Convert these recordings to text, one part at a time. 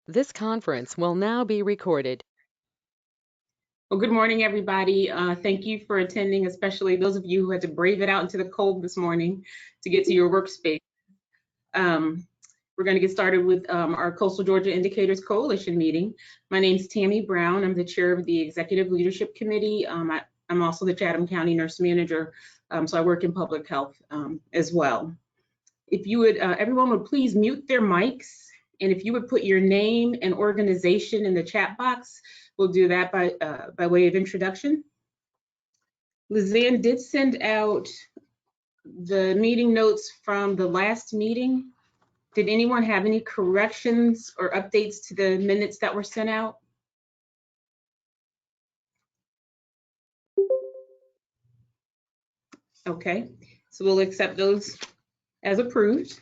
This conference will now be recorded. Well, good morning, everybody. Thank you for attending, especially those of you who had to brave it out into the cold this morning to get to your workspace. We're going to get started with our Coastal Georgia Indicators Coalition meeting. My name is Tammy Brown. I'm the chair of the Executive Leadership Committee. I'm also the Chatham County Nurse Manager, so I work in public health as well. If you would, everyone would please mute their mics, and if you would put your name and organization in the chat box, we'll do that by way of introduction. Lizanne did send out the meeting notes from the last meeting. Did anyone have any corrections or updates to the minutes that were sent out? Okay, so we'll accept those as approved.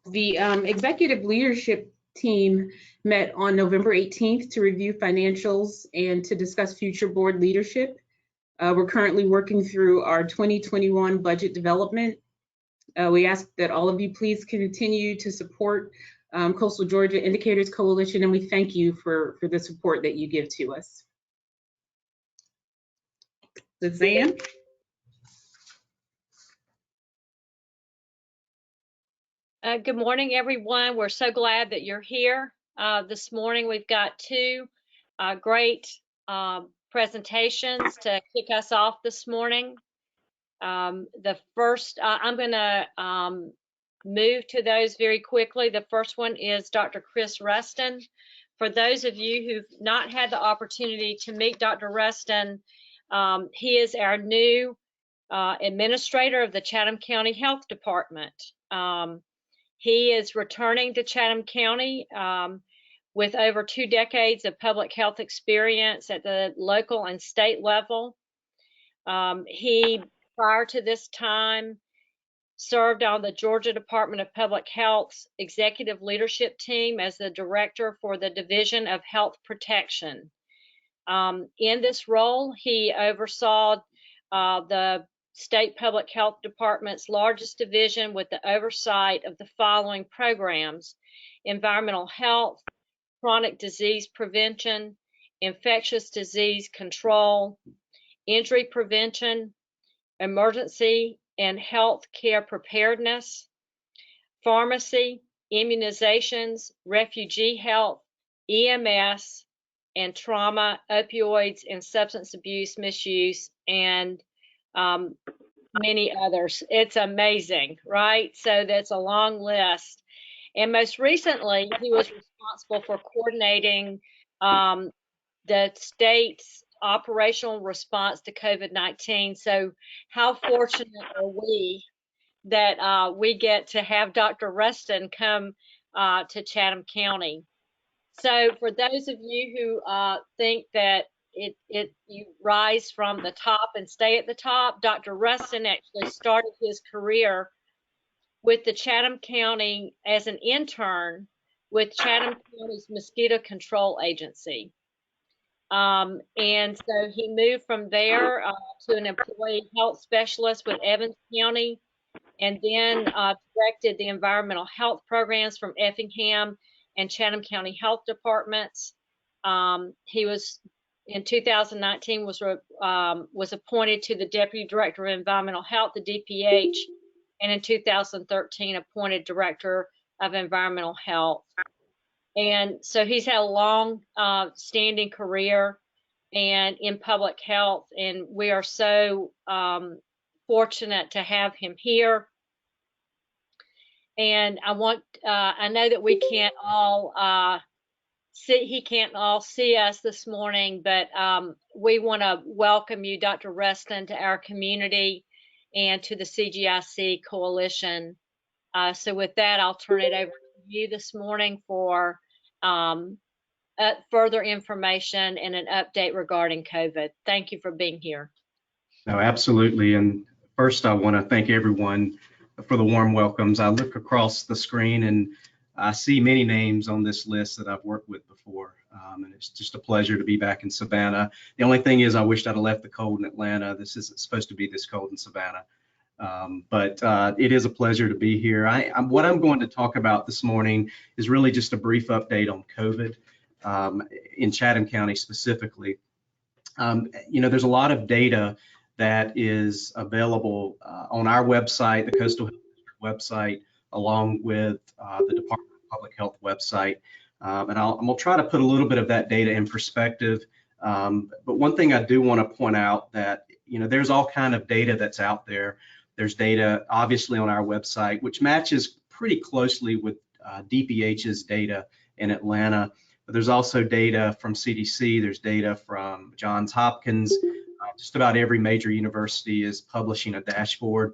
The executive leadership team met on November 18th to review financials and to discuss future board leadership. We're currently working through our 2021 budget development. We ask that all of you please continue to support Coastal Georgia Indicators Coalition, and we thank you for the support that you give to us. Lizanne? Good morning, everyone. We're so glad that you're here. This morning, we've got two great presentations to kick us off this morning. The first, I'm going to move to those very quickly. The first one is Dr. Chris Russon. For those of you who've not had the opportunity to meet Dr. Russon, he is our new administrator of the Chatham County Health Department. He is returning to Chatham County with over 2 decades of public health experience at the local and state level. He, prior to this time, served on the Georgia Department of Public Health's executive leadership team as the director for the Division of Health Protection. In this role, he oversaw the State Public Health Department's largest division with the oversight of the following programs: environmental health, chronic disease prevention, infectious disease control, injury prevention, emergency and health care preparedness, pharmacy, immunizations, refugee health, EMS, and trauma, opioids, and substance abuse misuse, and many others. It's amazing, right? So that's a long list. And most recently, he was responsible for coordinating the state's operational response to COVID-19. So how fortunate are we that we get to have Dr. Russon come to Chatham County. So for those of you who think that you rise from the top and stay at the top, Dr. Russon actually started his career with the Chatham County as an intern with Chatham County's Mosquito Control Agency. And so he moved from there to an employee health specialist with Evans County, and then directed the environmental health programs from Effingham and Chatham County Health Departments. He was, in 2019, was appointed to the Deputy Director of Environmental Health, the DPH, and in 2013 appointed Director of Environmental Health. And so he's had a long standing career and in public health, and we are so fortunate to have him here. And I know that we can't all he can't all see us this morning, but we want to welcome you, Dr. Russon, to our community and to the CGIC coalition. So with that, I'll turn it over to you this morning for further information and an update regarding COVID. Thank you for being here. No, absolutely. And first, I want to thank everyone for the warm welcomes. I look across the screen and I see many names on this list that I've worked with before, and it's just a pleasure to be back in Savannah. The only thing is I wished I'd have left the cold in Atlanta. This isn't supposed to be this cold in Savannah. But it is a pleasure to be here. What I'm going to talk about this morning is really just a brief update on COVID in Chatham County specifically. There's a lot of data that is available on our website, the Coastal Health District website, along with the Department of Public Health website. And I'm going to try to put a little bit of that data in perspective. But one thing I do want to point out that, there's all kind of data that's out there. There's data obviously on our website, which matches pretty closely with DPH's data in Atlanta. But there's also data from CDC, there's data from Johns Hopkins. Just about every major university is publishing a dashboard.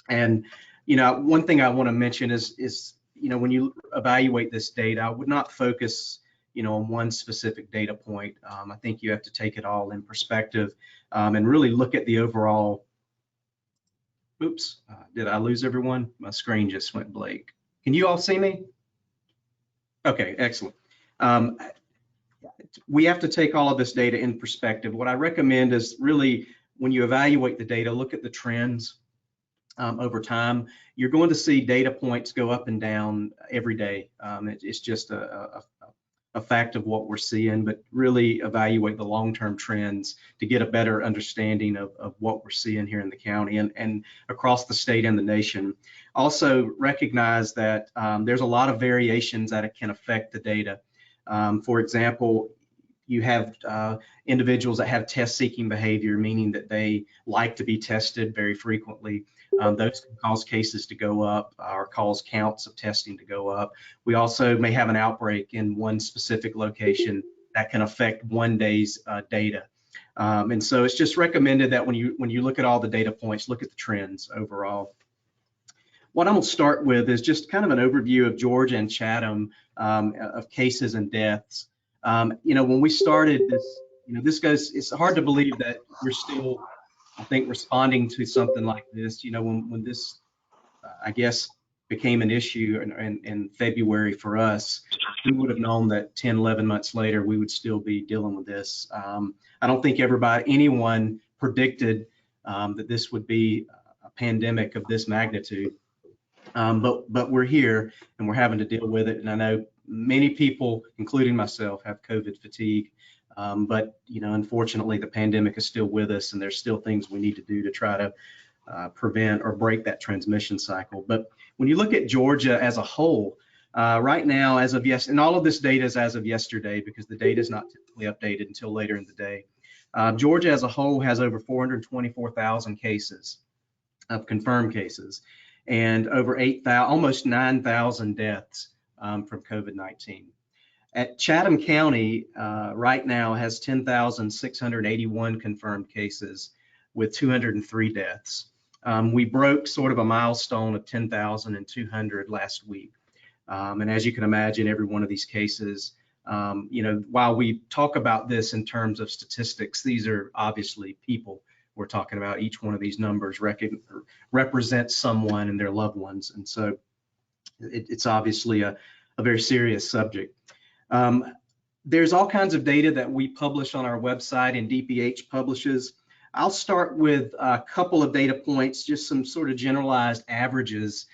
And, one thing I want to mention is when you evaluate this data, I would not focus, on one specific data point. I think you have to take it all in perspective and really look at the overall. Oops, did I lose everyone? My screen just went blank. Can you all see me? Okay, excellent. We have to take all of this data in perspective. What I recommend is really, when you evaluate the data, look at the trends over time. You're going to see data points go up and down every day. It's just a fact of what we're seeing, but really evaluate the long-term trends to get a better understanding of what we're seeing here in the county and across the state and the nation. Also recognize that there's a lot of variations that it can affect the data. For example, you have individuals that have test-seeking behavior, meaning that they like to be tested very frequently. Those can cause cases to go up or cause counts of testing to go up. We also may have an outbreak in one specific location that can affect one day's data. And so it's just recommended that when you look at all the data points, look at the trends overall. What I'm going to start with is just kind of an overview of Georgia and Chatham of cases and deaths. When we started this, it's hard to believe that we're still, I think, responding to something like this. When this, I guess, became an issue in February for us, we would have known that 10, 11 months later, we would still be dealing with this. I don't think anyone predicted that this would be a pandemic of this magnitude. But we're here and we're having to deal with it. And I know many people, including myself, have COVID fatigue. But unfortunately, the pandemic is still with us, and there's still things we need to do to try to prevent or break that transmission cycle. But when you look at Georgia as a whole, right now, as of and all of this data is as of yesterday because the data is not typically updated until later in the day. Georgia as a whole has over 424,000 cases of confirmed cases, and over almost 9,000 deaths from COVID-19. At Chatham County, right now has 10,681 confirmed cases with 203 deaths. We broke sort of a milestone of 10,200 last week. And as you can imagine, every one of these cases, while we talk about this in terms of statistics, these are obviously people we're talking about. Each one of these numbers represents someone and their loved ones. And so it's obviously a very serious subject. There's all kinds of data that we publish on our website and DPH publishes. I'll start with a couple of data points, just some sort of generalized averages.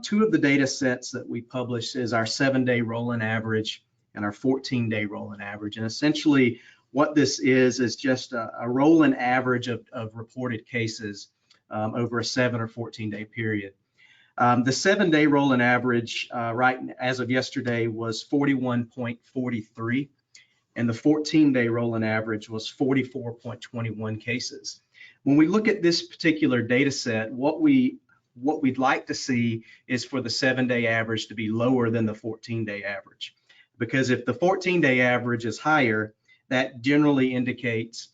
Two of the data sets that we publish is our 7-day rolling average and our 14-day rolling average. And essentially what this is just a rolling average of reported cases over a 7 or 14-day period. The 7-day rolling average right as of yesterday was 41.43, and the 14-day rolling average was 44.21 cases. When we look at this particular data set, what we'd like to see is for the 7-day average to be lower than the 14-day average, because if the 14-day average is higher, that generally indicates,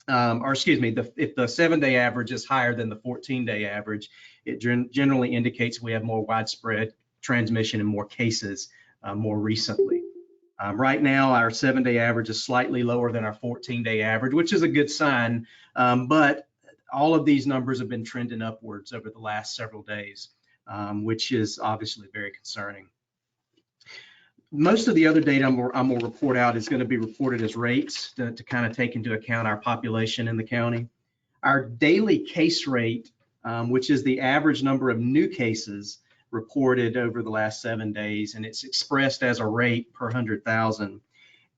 if the 7-day average is higher than the 14-day average, it generally indicates we have more widespread transmission and more cases more recently. Right now, our 7-day average is slightly lower than our 14-day average, which is a good sign, but all of these numbers have been trending upwards over the last several days, which is obviously very concerning. Most of the other data I'm going to report out is going to be reported as rates to kind of take into account our population in the county. Our daily case rate which is the average number of new cases reported over the last 7 days, and it's expressed as a rate per 100,000.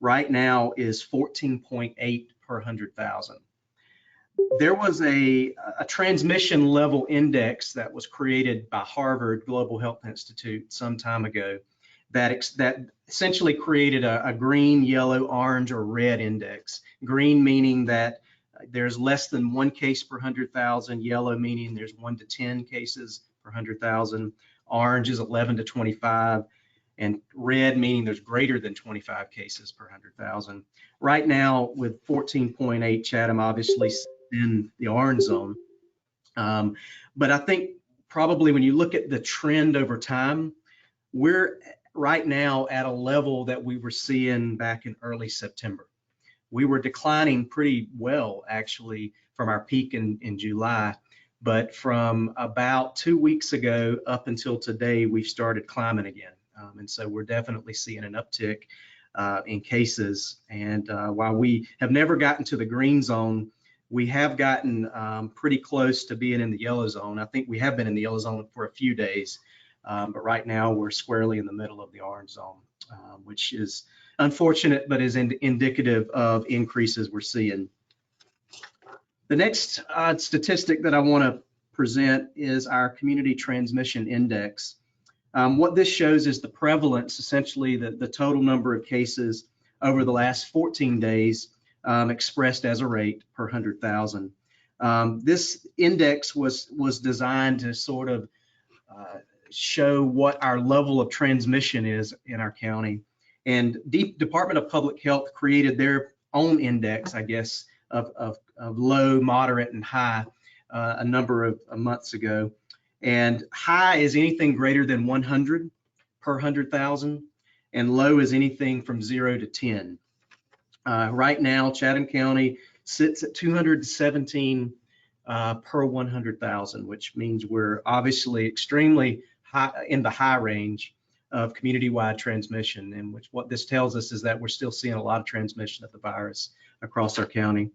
Right now is 14.8 per 100,000. There was a transmission level index that was created by Harvard Global Health Institute some time ago that essentially created a green, yellow, orange, or red index. Green meaning that there's less than 1 case per 100,000, yellow meaning there's 1 to 10 cases per 100,000, orange is 11 to 25, and red meaning there's greater than 25 cases per 100,000. Right now with 14.8, Chatham obviously in the orange zone. But I think probably when you look at the trend over time, we're right now at a level that we were seeing back in early September. We were declining pretty well actually from our peak in July, but from about 2 weeks ago up until today, we've started climbing again. And so we're definitely seeing an uptick in cases. And while we have never gotten to the green zone, we have gotten pretty close to being in the yellow zone. I think we have been in the yellow zone for a few days, but right now we're squarely in the middle of the orange zone, which is unfortunate, but is indicative of increases we're seeing. The next statistic that I want to present is our community transmission index. What this shows is the prevalence, essentially the total number of cases over the last 14 days expressed as a rate per 100,000. This index was designed to sort of show what our level of transmission is in our county. And Department of Public Health created their own index, I guess, of low, moderate, and high a number of months ago. And high is anything greater than 100 per 100,000, and low is anything from 0 to 10. Right now, Chatham County sits at 217 per 100,000, which means we're obviously extremely high in the high range of community-wide transmission, and what this tells us is that we're still seeing a lot of transmission of the virus across our county.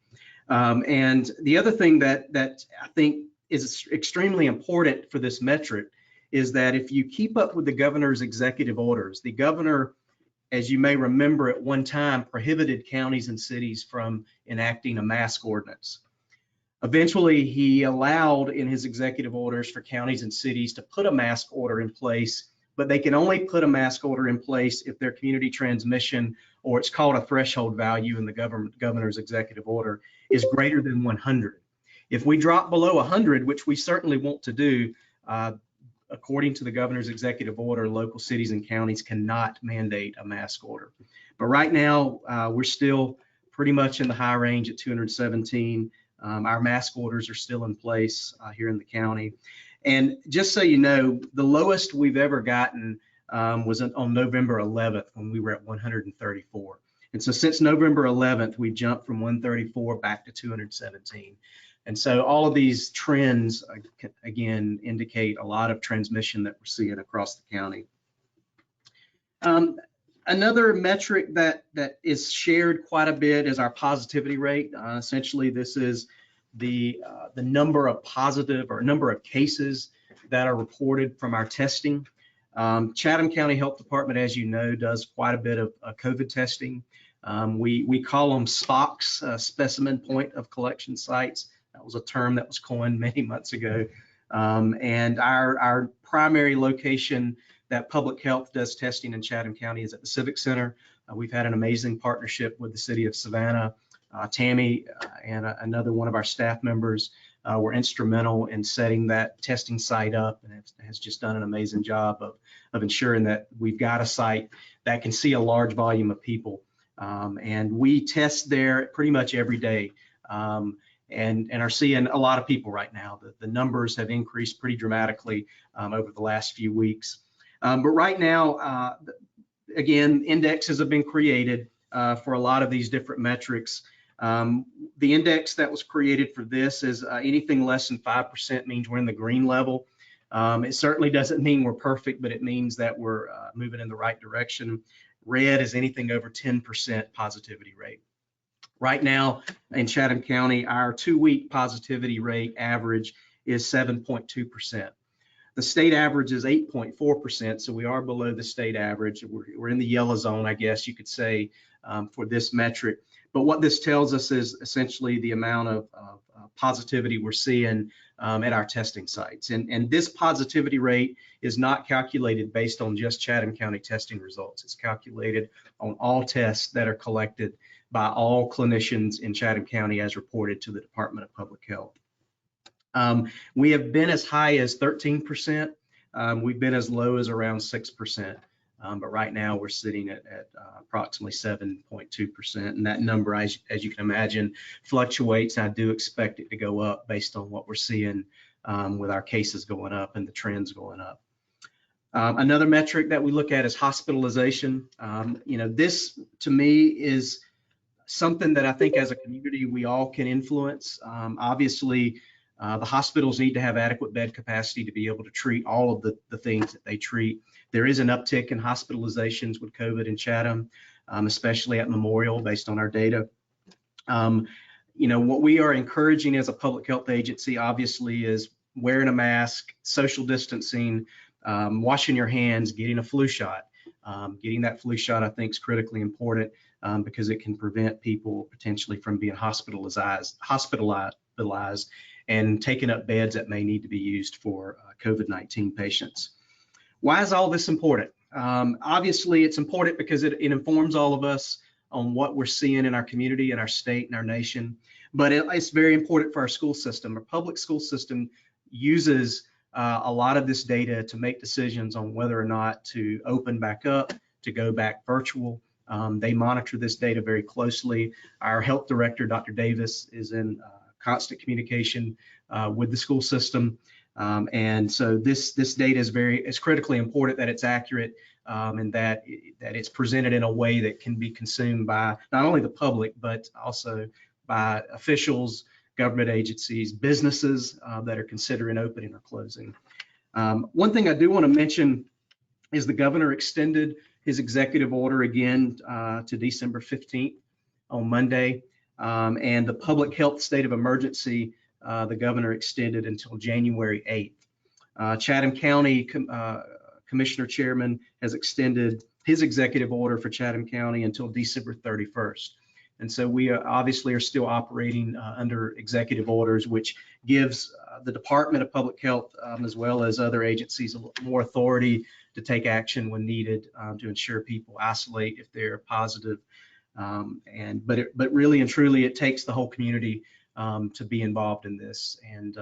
And the other thing that I think is extremely important for this metric is that if you keep up with the governor's executive orders, the governor, as you may remember, at one time prohibited counties and cities from enacting a mask ordinance. Eventually, he allowed in his executive orders for counties and cities to put a mask order in place, but they can only put a mask order in place if their community transmission, or it's called a threshold value in the governor's executive order, is greater than 100. If we drop below 100, which we certainly want to do, according to the governor's executive order, local cities and counties cannot mandate a mask order. But right now, we're still pretty much in the high range at 217. Our mask orders are still in place here in the county. And just so you know, the lowest we've ever gotten was on November 11th when we were at 134. And so since November 11th, we jumped from 134 back to 217. And so all of these trends, again, indicate a lot of transmission that we're seeing across the county. Another metric that is shared quite a bit is our positivity rate. Essentially, this is the number of positive or number of cases that are reported from our testing. Chatham County Health Department, as you know, does quite a bit of COVID testing. We call them SPOCs, specimen point of collection sites. That was a term that was coined many months ago. And our primary location that public health does testing in Chatham County is at the Civic Center. We've had an amazing partnership with the city of Savannah. Tammy and another one of our staff members were instrumental in setting that testing site up, and has just done an amazing job of ensuring that we've got a site that can see a large volume of people. And we test there pretty much every day. And are seeing a lot of people right now. The numbers have increased pretty dramatically over the last few weeks. But right now, again, indexes have been created for a lot of these different metrics. The index that was created for this is anything less than 5% means we're in the green level. It certainly doesn't mean we're perfect, but it means that we're moving in the right direction. Red is anything over 10% positivity rate. Right now in Chatham County, our 2-week positivity rate average is 7.2%. The state average is 8.4%, so we are below the state average. We're in the yellow zone, I guess you could say, for this metric. But what this tells us is essentially the amount of positivity we're seeing at our testing sites. And this positivity rate is not calculated based on just Chatham County testing results. It's calculated on all tests that are collected by all clinicians in Chatham County as reported to the Department of Public Health. We have been as high as 13%. We've been as low as around 6%. But right now we're sitting at approximately 7.2%. And that number, as you can imagine, fluctuates. I do expect it to go up based on what we're seeing with our cases going up and the trends going up. Another metric that we look at is hospitalization. This to me is something that I think as a community we all can influence. Obviously, the hospitals need to have adequate bed capacity to be able to treat all of the things that they treat. There is an uptick in hospitalizations with COVID in Chatham, especially at Memorial based on our data. What we are encouraging as a public health agency, obviously, is wearing a mask, social distancing, washing your hands, getting a flu shot. Getting that flu shot, I think, is critically important because it can prevent people potentially from being hospitalized and taking up beds that may need to be used for COVID-19 patients. Why is all this important? Obviously, it's important because it informs all of us on what we're seeing in our community, in our state, and our nation. But it's very important for our school system. Our public school system uses a lot of this data to make decisions on whether or not to open back up, to go back virtual. They monitor this data very closely. Our health director, Dr. Davis, is in constant communication with the school system. And so this data is critically important that it's accurate and that it's presented in a way that can be consumed by not only the public, but also by officials, government agencies, businesses that are considering opening or closing. One thing I do want to mention is the governor extended his executive order again to December 15th on Monday. And the public health state of emergency, the governor extended until January 8th. Chatham County Commissioner Chairman has extended his executive order for Chatham County until December 31st. And so we obviously are still operating under executive orders, which gives the Department of Public Health as well as other agencies more authority to take action when needed to ensure people isolate if they're positive. But really and truly, it takes the whole community to be involved in this. And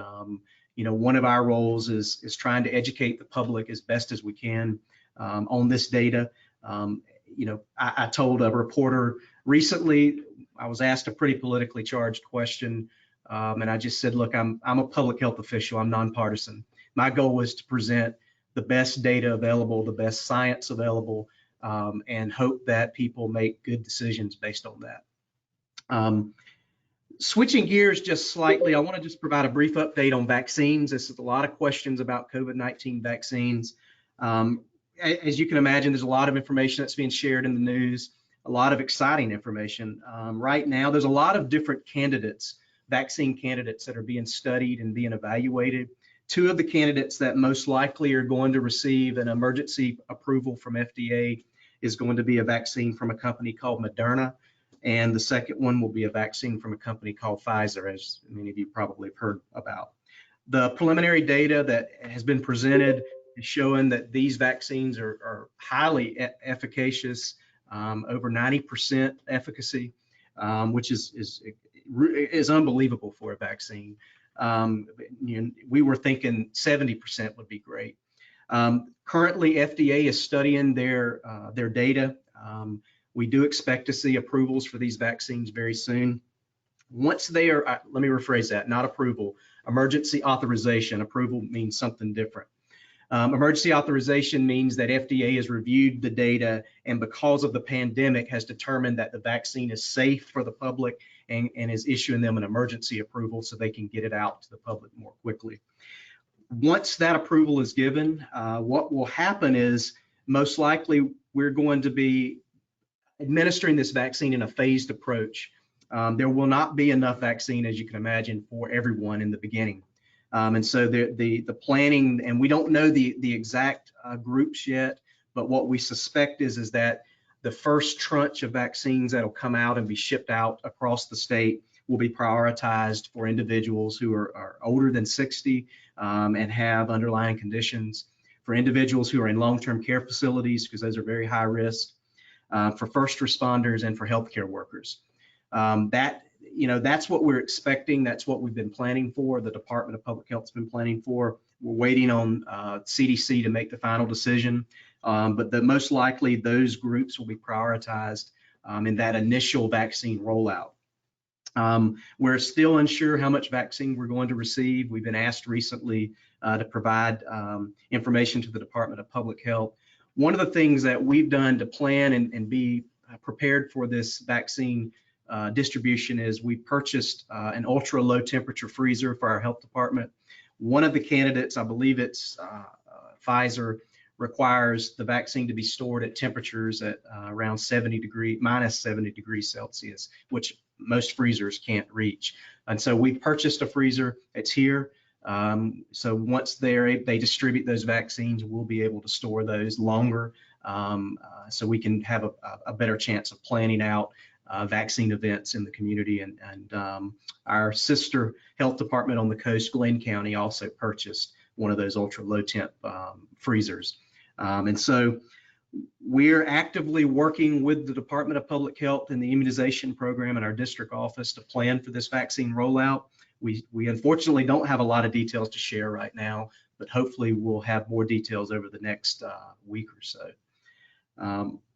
one of our roles is trying to educate the public as best as we can on this data. I told a reporter recently, I was asked a pretty politically charged question, and I just said, look, I'm a public health official. I'm nonpartisan. My goal was to present the best data available, the best science available, and hope that people make good decisions based on that. Switching gears just slightly, I want to just provide a brief update on vaccines. This is a lot of questions about COVID-19 vaccines. As you can imagine, there's a lot of information that's being shared in the news, a lot of exciting information. Right now, there's a lot of different candidates, vaccine candidates that are being studied and being evaluated. Two of the candidates that most likely are going to receive an emergency approval from FDA is going to be a vaccine from a company called Moderna, and the second one will be a vaccine from a company called Pfizer, as many of you probably have heard about. The preliminary data that has been presented is showing that these vaccines are highly efficacious, over 90% efficacy, which is unbelievable for a vaccine. We were thinking 70% would be great. Currently, FDA is studying their data. We do expect to see approvals for these vaccines very soon. Once they are, let me rephrase that, not approval, emergency authorization. Approval means something different. Emergency authorization means that FDA has reviewed the data and because of the pandemic has determined that the vaccine is safe for the public and is issuing them an emergency approval so they can get it out to the public more quickly. Once that approval is given, what will happen is most likely we're going to be administering this vaccine in a phased approach. There will not be enough vaccine, as you can imagine, for everyone in the beginning. And so the planning, and we don't know the exact groups yet, but what we suspect is that the first tranche of vaccines that'll come out and be shipped out across the state will be prioritized for individuals who are older than 60 and have underlying conditions, for individuals who are in long-term care facilities, because those are very high risk, for first responders, and for healthcare workers. That's what we're expecting. That's what we've been planning for. The Department of Public Health's been planning for. We're waiting on CDC to make the final decision, but most likely those groups will be prioritized in that initial vaccine rollout. We're still unsure how much vaccine we're going to receive. We've been asked recently to provide information to the Department of Public Health. One of the things that we've done to plan and be prepared for this vaccine distribution is we purchased an ultra low temperature freezer for our health department. One of the candidates, I believe it's Pfizer, requires the vaccine to be stored at temperatures at around minus 70 degrees Celsius, which most freezers can't reach. And so we purchased a freezer. It's here. So once they distribute those vaccines, we'll be able to store those longer, so we can have a better chance of planning out vaccine events in the community. And our sister health department on the coast, Glenn County, also purchased one of those ultra low temp freezers. And so we're actively working with the Department of Public Health and the immunization program in our district office to plan for this vaccine rollout. We unfortunately don't have a lot of details to share right now, but hopefully we'll have more details over the next week or so.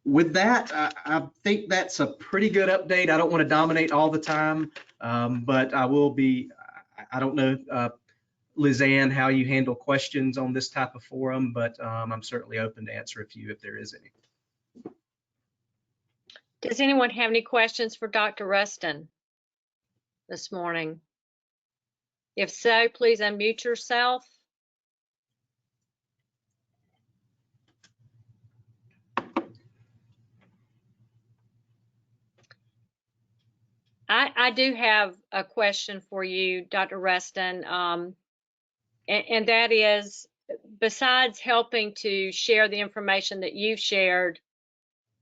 With that, I think that's a pretty good update. I don't want to dominate all the time, but I don't know, Lizanne, how you handle questions on this type of forum, but I'm certainly open to answer a few if there is any. Does anyone have any questions for Dr. Ruston this morning? If so, please unmute yourself. I do have a question for you, Dr. Ruston, and that is, besides helping to share the information that you've shared,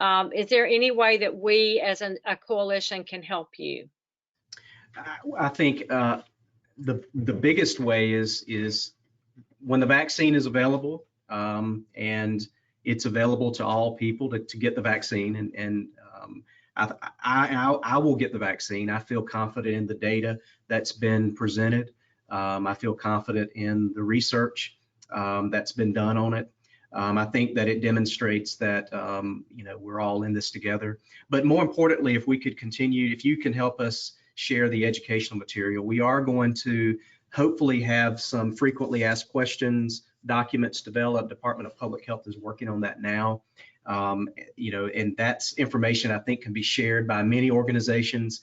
is there any way that we as a coalition can help you? I think the biggest way is when the vaccine is available, and it's available to all people to get the vaccine, and I will get the vaccine. I feel confident in the data that's been presented. I feel confident in the research that's been done on it. I think that it demonstrates that we're all in this together. But more importantly, if we could continue, if you can help us share the educational material, we are going to hopefully have some frequently asked questions documents developed. Department of Public Health is working on that now. And that's information I think can be shared by many organizations,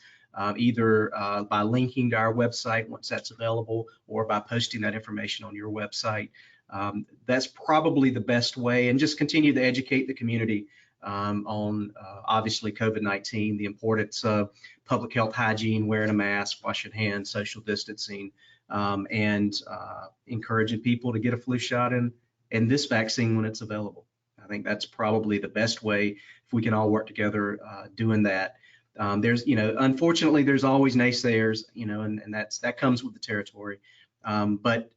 either by linking to our website once that's available, or by posting that information on your website. That's probably the best way, and just continue to educate the community on obviously COVID-19, the importance of public health hygiene, wearing a mask, washing hands, social distancing, and encouraging people to get a flu shot and this vaccine when it's available. I think that's probably the best way if we can all work together doing that. Unfortunately, there's always naysayers, and that comes with the territory. But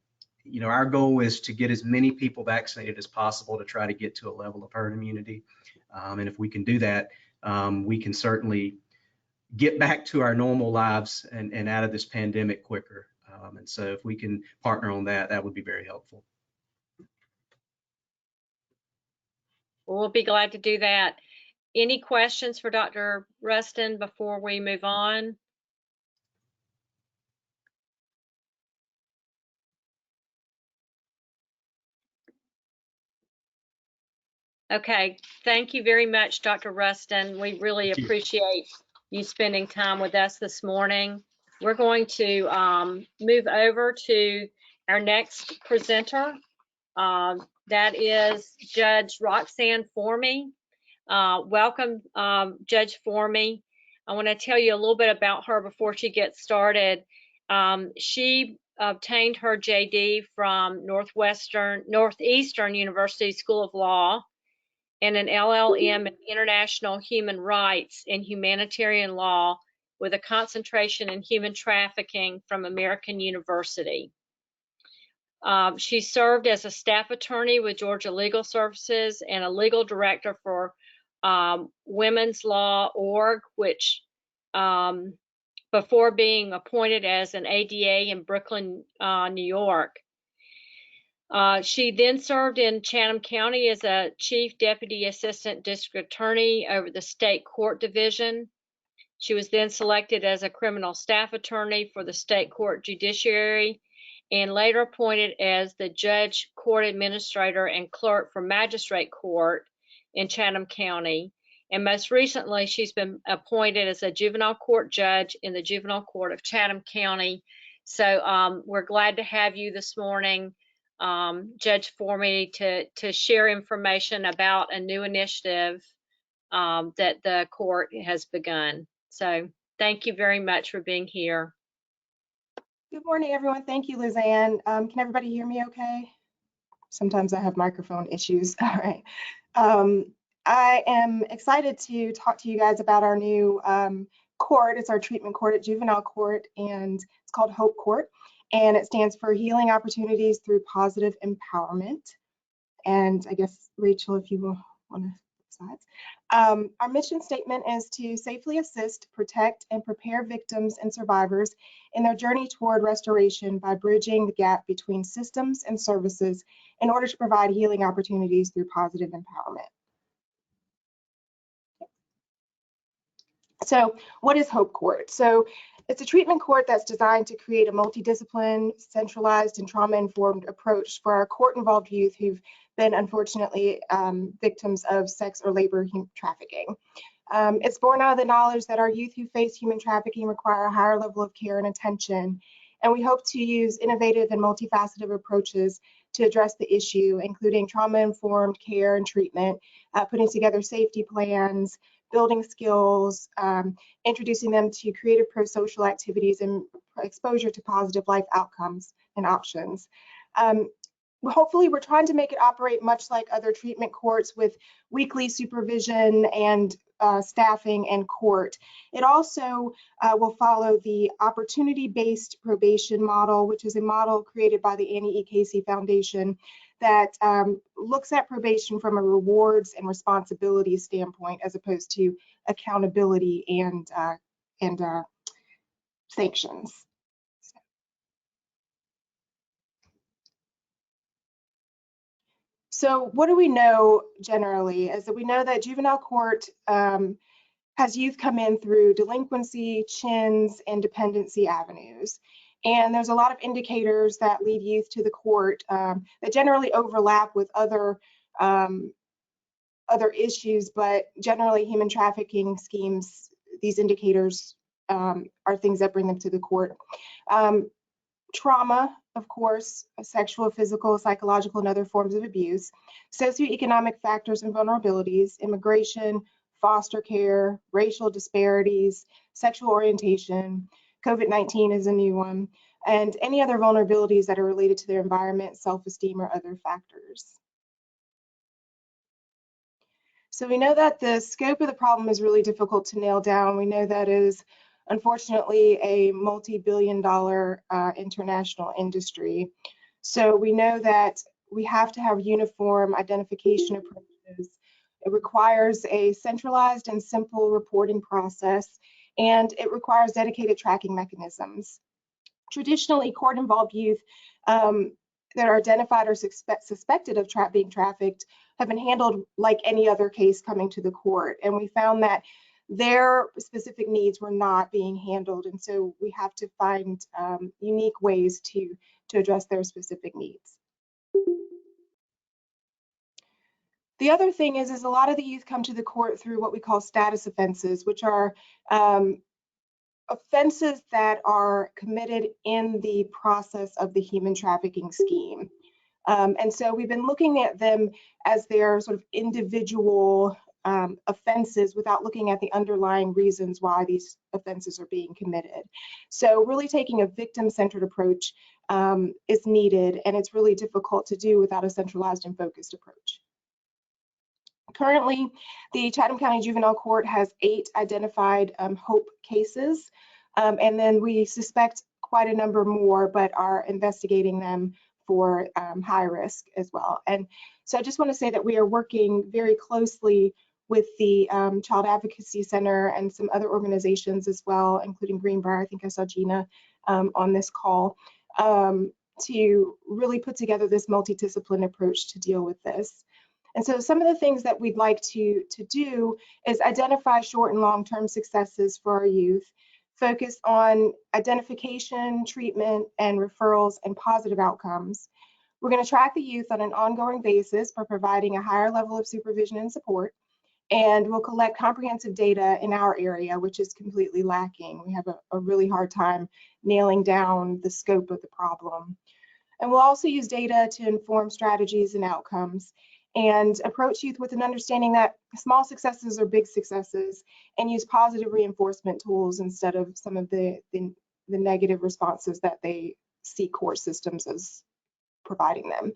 our goal is to get as many people vaccinated as possible to try to get to a level of herd immunity. And if we can do that, we can certainly get back to our normal lives and out of this pandemic quicker. And so if we can partner on that, that would be very helpful. We'll be glad to do that. Any questions for Dr. Ruston before we move on? Okay, thank you very much, Dr. Ruston. We really appreciate you spending time with us this morning. We're going to move over to our next presenter. That is Judge Roxanne Forman. Welcome, Judge Forman. I want to tell you a little bit about her before she gets started. She obtained her JD from Northeastern University School of Law and an LLM in International Human Rights and Humanitarian Law with a concentration in human trafficking from American University. She served as a staff attorney with Georgia Legal Services and a legal director for Women's Law Org, which before being appointed as an ADA in Brooklyn, New York. She then served in Chatham County as a Chief Deputy Assistant District Attorney over the State Court Division. She was then selected as a criminal staff attorney for the State Court Judiciary and later appointed as the Judge, Court Administrator, and Clerk for Magistrate Court in Chatham County. And most recently, she's been appointed as a juvenile court judge in the Juvenile Court of Chatham County. So we're glad to have you this morning, Judge Forman, to share information about a new initiative that the court has begun. So thank you very much for being here. Good morning, everyone. Thank you, Lizanne. Can everybody hear me okay? Sometimes I have microphone issues. All right. I am excited to talk to you guys about our new court. It's our treatment court at Juvenile Court, and it's called Hope Court, and it stands for Healing Opportunities Through Positive Empowerment. And I guess, Rachel, if you will want to slides. Our mission statement is to safely assist, protect, and prepare victims and survivors in their journey toward restoration by bridging the gap between systems and services in order to provide healing opportunities through positive empowerment. So what is Hope Court? So it's a treatment court that's designed to create a multidiscipline, centralized, and trauma-informed approach for our court-involved youth who've been unfortunately victims of sex or labor trafficking. It's born out of the knowledge that our youth who face human trafficking require a higher level of care and attention, and we hope to use innovative and multifaceted approaches to address the issue, including trauma-informed care and treatment, putting together safety plans, building skills, introducing them to creative pro-social activities and exposure to positive life outcomes and options. Hopefully, we're trying to make it operate much like other treatment courts with weekly supervision and staffing and court. It also will follow the opportunity-based probation model, which is a model created by the Annie E. Casey Foundation that looks at probation from a rewards and responsibility standpoint as opposed to accountability and sanctions. So what do we know generally is that we know that juvenile court has youth come in through delinquency, chins, and dependency avenues. And there's a lot of indicators that lead youth to the court that generally overlap with other issues, but generally human trafficking schemes, these indicators are things that bring them to the court. Trauma, of course, sexual, physical, psychological, and other forms of abuse, socioeconomic factors and vulnerabilities, immigration, foster care, racial disparities, sexual orientation, COVID-19 is a new one, and any other vulnerabilities that are related to their environment, self-esteem, or other factors. So we know that the scope of the problem is really difficult to nail down. We know that is unfortunately a multi-billion-dollar international industry. So we know that we have to have uniform identification approaches. It requires a centralized and simple reporting process, and it requires dedicated tracking mechanisms. Traditionally, court-involved youth that are identified or suspected of being trafficked have been handled like any other case coming to the court, and we found that their specific needs were not being handled, and so we have to find unique ways to address their specific needs. The other thing is a lot of the youth come to the court through what we call status offenses, which are offenses that are committed in the process of the human trafficking scheme. And so we've been looking at them as their sort of individual offenses without looking at the underlying reasons why these offenses are being committed. So really taking a victim-centered approach is needed, and it's really difficult to do without a centralized and focused approach. Currently, the Chatham County Juvenile Court has 8 identified HOPE cases, and then we suspect quite a number more, but are investigating them for high risk as well. And so I just want to say that we are working very closely with the Child Advocacy Center and some other organizations as well, including Greenbrier. I think I saw Gina on this call, to really put together this multidisciplinary approach to deal with this. And so some of the things that we'd like to do is identify short and long-term successes for our youth, focus on identification, treatment, and referrals and positive outcomes. We're going to track the youth on an ongoing basis by providing a higher level of supervision and support, and we'll collect comprehensive data in our area, which is completely lacking. We have a really hard time nailing down the scope of the problem. And we'll also use data to inform strategies and outcomes, and approach youth with an understanding that small successes are big successes, and use positive reinforcement tools instead of some of the negative responses that they see court systems as providing them.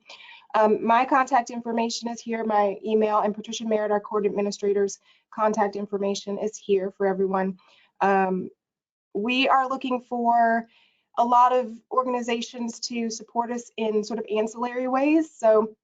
My contact information is here, my email, and Patricia Merritt, our court administrator's contact information is here for everyone. We are looking for a lot of organizations to support us in sort of ancillary ways. So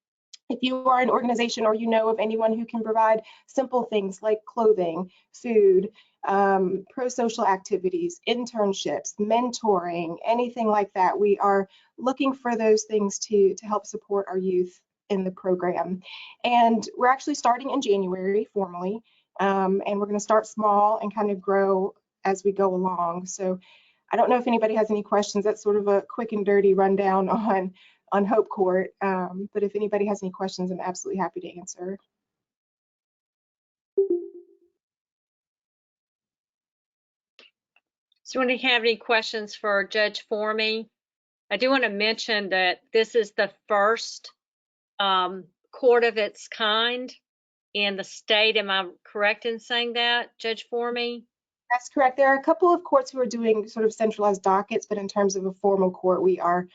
if you are an organization or you know of anyone who can provide simple things like clothing, food, pro-social activities, internships, mentoring, anything like that, we are looking for those things to help support our youth in the program. And we're actually starting in January formally, and we're going to start small and kind of grow as we go along. So I don't know if anybody has any questions. That's sort of a quick and dirty rundown on Hope Court, but if anybody has any questions, I'm absolutely happy to answer. So do you have any questions for Judge Forman? I do want to mention that this is the first court of its kind in the state. Am I correct in saying that, Judge Forman? That's correct. There are a couple of courts who are doing sort of centralized dockets, but in terms of a formal court, we are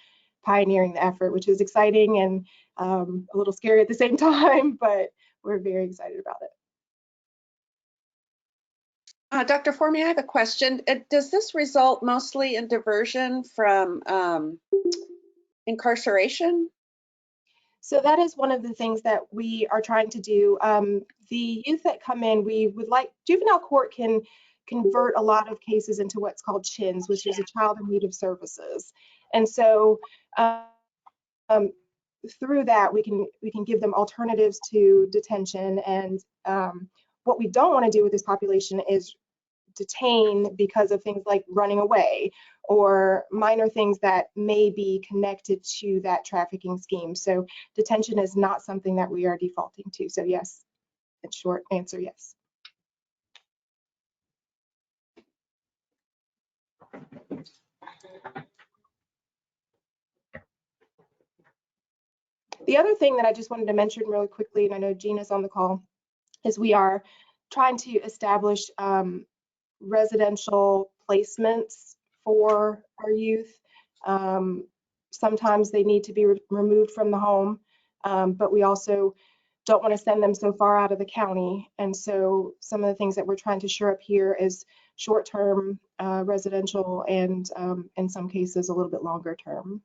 pioneering the effort, which is exciting and a little scary at the same time, but we're very excited about it. Dr. Forman, I have a question. Does this result mostly in diversion from incarceration? So that is one of the things that we are trying to do. The youth that come in, we would like, juvenile court can convert a lot of cases into what's called CHINS, which is a child in need of services. And so through that, we can give them alternatives to detention. And what we don't want to do with this population is detain because of things like running away or minor things that may be connected to that trafficking scheme. So detention is not something that we are defaulting to. So yes, it's short answer, yes. The other thing that I just wanted to mention really quickly, and I know Gina's on the call, is we are trying to establish residential placements for our youth. Sometimes they need to be removed from the home, but we also don't want to send them so far out of the county. And so some of the things that we're trying to shore up here is short-term residential and in some cases a little bit longer term.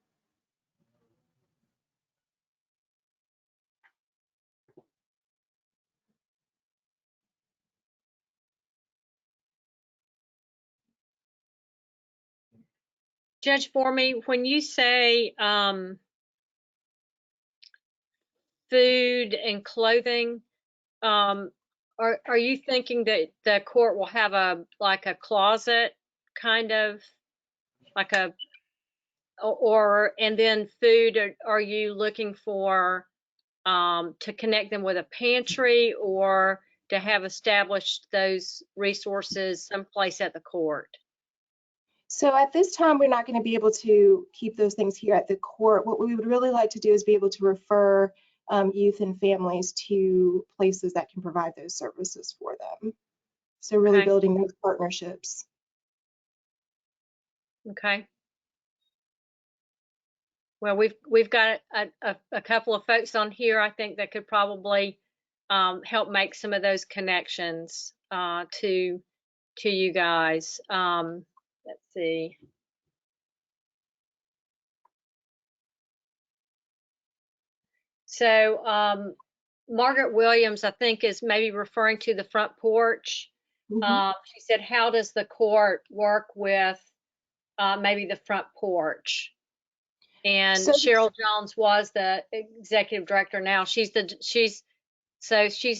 Judge Forman, when you say food and clothing, are you thinking that the court will have a closet kind of like a, or and then food, are you looking for to connect them with a pantry or to have established those resources someplace at the court? So at this time, we're not going to be able to keep those things here at the court. What we would really like to do is be able to refer youth and families to places that can provide those services for them. So really Okay. building those partnerships. Okay. Well, we've got a couple of folks on here, I think, that could probably help make some of those connections to you guys. Let's see. So Margaret Williams, I think, is maybe referring to the front porch. She said, how does the court work with maybe the front porch? And So- Cheryl Jones was the executive director. Now she's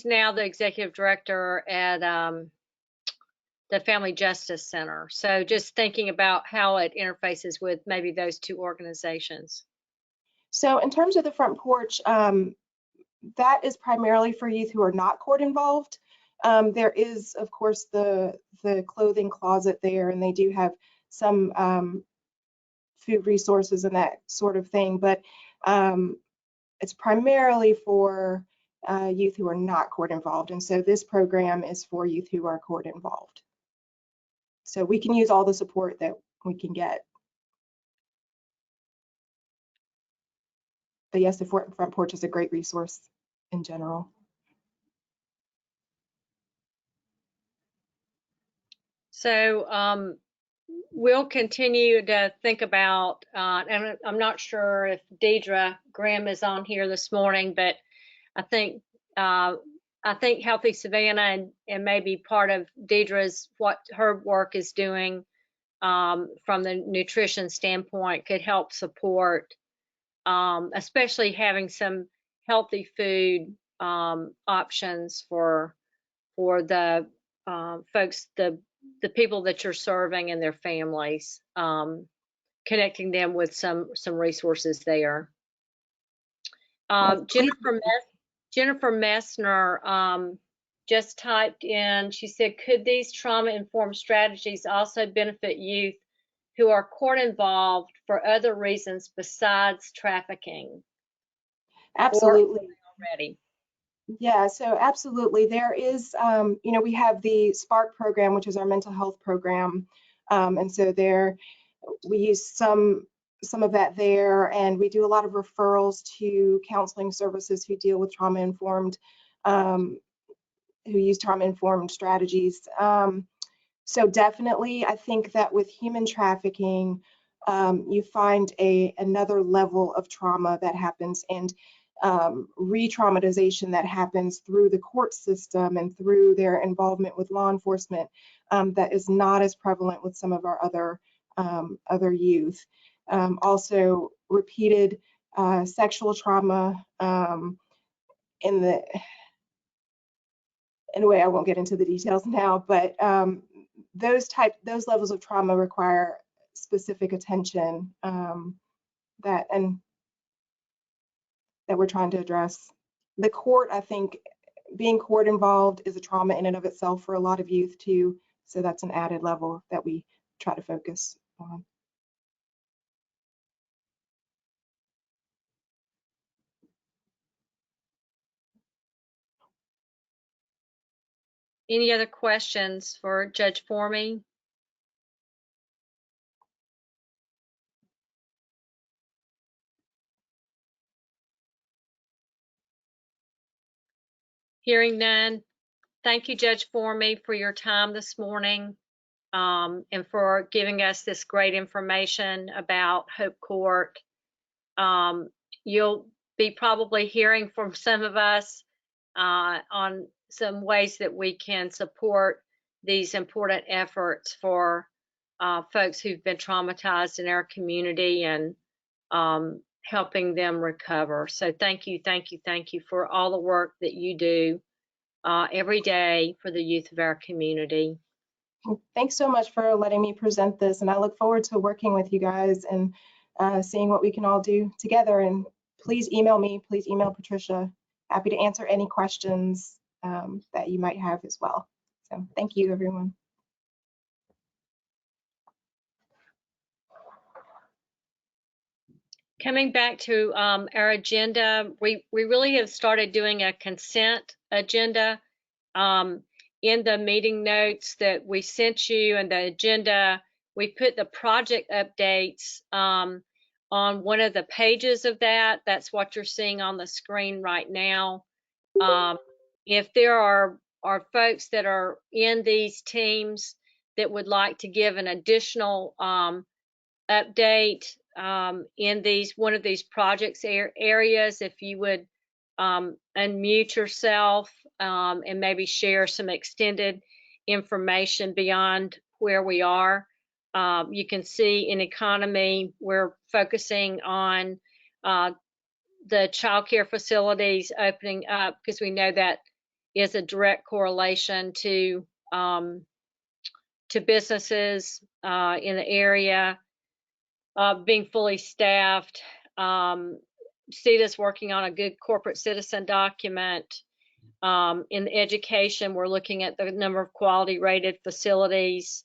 now the executive director at the Family Justice Center. So just thinking about how it interfaces with maybe those two organizations. So in terms of the front porch, that is primarily for youth who are not court involved. There is, of course, the clothing closet there, and they do have some food resources and that sort of thing, but it's primarily for youth who are not court involved. And so this program is for youth who are court involved. So we can use all the support that we can get. But yes, the front porch is a great resource in general. So we'll continue to think about, and I'm not sure if Deidre Grimm is on here this morning, but I think Healthy Savannah and maybe part of Deidre's, what her work is doing from the nutrition standpoint could help support, especially having some healthy food options for the folks, the people that you're serving and their families, connecting them with some resources there. Jennifer Messner just typed in, she said, could these trauma-informed strategies also benefit youth who are court involved for other reasons besides trafficking? Absolutely. Already. Yeah, so absolutely. There is, we have the SPARK program, which is our mental health program. And so there, we use some of that there, and we do a lot of referrals to counseling services who deal with trauma-informed, who use trauma-informed strategies. So definitely, I think that with human trafficking, you find another level of trauma that happens, and re-traumatization that happens through the court system and through their involvement with law enforcement that is not as prevalent with some of our other youth. Also, repeated sexual trauma in a way I won't get into the details now, but those levels of trauma require specific attention that we're trying to address. The court, I think, being court involved is a trauma in and of itself for a lot of youth too. So that's an added level that we try to focus on. Any other questions for Judge Forman? Hearing none, thank you, Judge Forman, for your time this morning and for giving us this great information about Hope Court. You'll be probably hearing from some of us on some ways that we can support these important efforts for folks who've been traumatized in our community and helping them recover. So thank you for all the work that you do every day for the youth of our community. Thanks so much for letting me present this, and I look forward to working with you guys and seeing what we can all do together. And please email me, please email Patricia. Happy to answer any questions that you might have as well. So thank you, everyone. Coming back to our agenda, we really have started doing a consent agenda. In the meeting notes that we sent you and the agenda, we put the project updates on one of the pages of that. That's what you're seeing on the screen right now. If there are folks that are in these teams that would like to give an additional update in one of these projects areas, if you would unmute yourself and maybe share some extended information beyond where we are. You can see in economy, we're focusing on the child care facilities opening up because we know that is a direct correlation to businesses in the area being fully staffed. CETA's working on a good corporate citizen document. In education, we're looking at the number of quality rated facilities,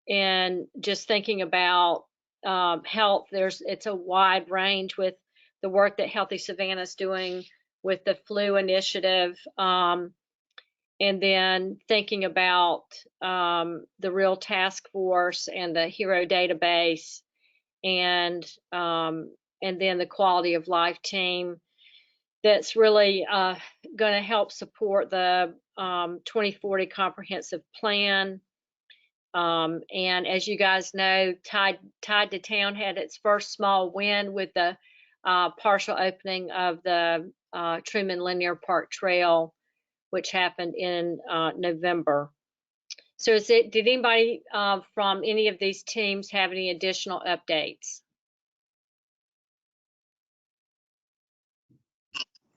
and just thinking about health. It's a wide range with the work that Healthy Savannah is doing with the flu initiative, and then thinking about the real task force and the HERO database, and then the quality of life team that's really going to help support the 2040 comprehensive plan. And as you guys know, Tide to Town had its first small win with the partial opening of the Truman Linear Park Trail, which happened in November. So did anybody from any of these teams have any additional updates?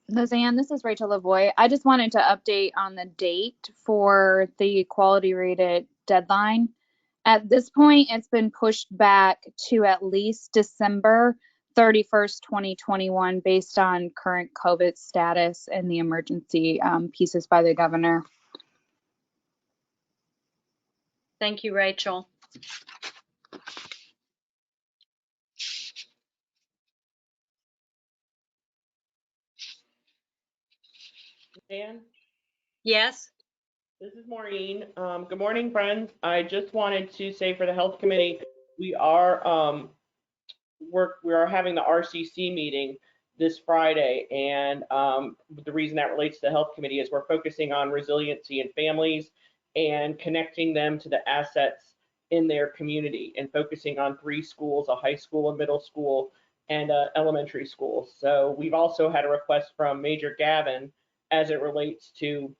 Lizanne, this is Rachel Lavoie. I just wanted to update on the date for the quality rated deadline. At this point, it's been pushed back to at least December 31st, 2021, based on current COVID status and the emergency pieces by the governor. Thank you, Rachel. Dan? Yes. This is Maureen. Good morning, friends. I just wanted to say for the Health Committee, we are having the RCC meeting this Friday, and the reason that relates to the Health Committee is we're focusing on resiliency in families and connecting them to the assets in their community, and focusing on 3 schools, a high school, a middle school, and elementary school. So we've also had a request from Major Gavin as it relates to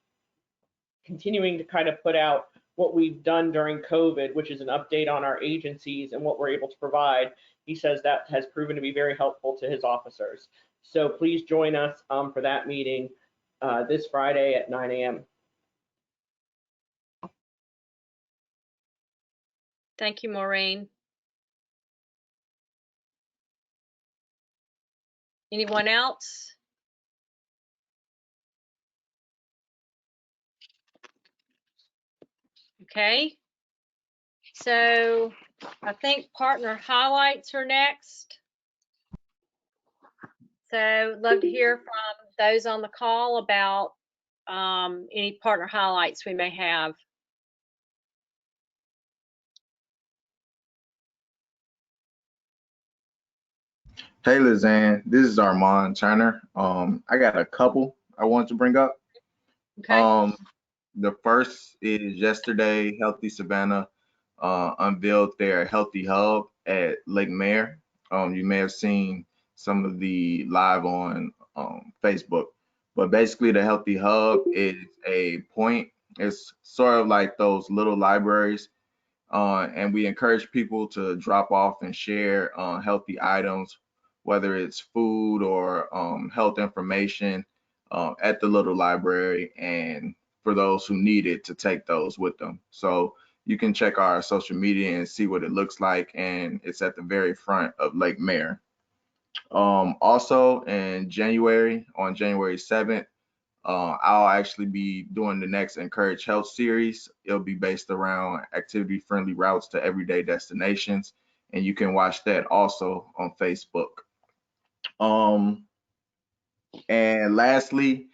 continuing to kind of put out what we've done during COVID, which is an update on our agencies and what we're able to provide. He says that has proven to be very helpful to his officers. So please join us for that meeting this Friday at 9 a.m. Thank you, Maureen. Anyone else? Okay. So I think partner highlights are next. So love to hear from those on the call about any partner highlights we may have. Hey, Lizanne, this is Armand Turner. I got a couple I want to bring up. Okay. The first is yesterday, Healthy Savannah unveiled their Healthy Hub at Lake Mare. You may have seen some of the live on Facebook, but basically the Healthy Hub is a point. It's sort of like those little libraries, and we encourage people to drop off and share healthy items, whether it's food or health information at the little library, and for those who need it to take those with them. So you can check our social media and see what it looks like, and it's at the very front of Lake Mare. Also in January, on January 7th, I'll actually be doing the next Encourage Health series. It'll be based around activity-friendly routes to everyday destinations, and you can watch that also on Facebook. And lastly,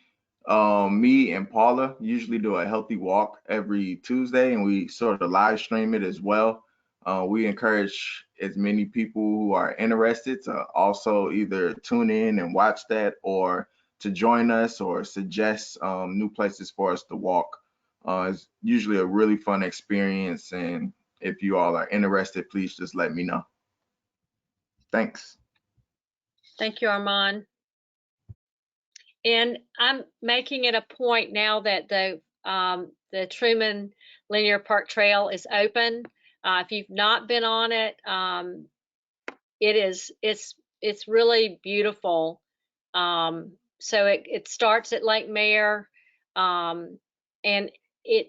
me and Paula usually do a healthy walk every Tuesday, and we sort of live stream it as well. We encourage as many people who are interested to also either tune in and watch that, or to join us or suggest new places for us to walk. It's usually a really fun experience, and if you all are interested, please just let me know. Thanks. Thank you, Armand. And I'm making it a point now that the Truman Linear Park Trail is open. If you've not been on it, it's really beautiful. So it starts at Lake Mare, and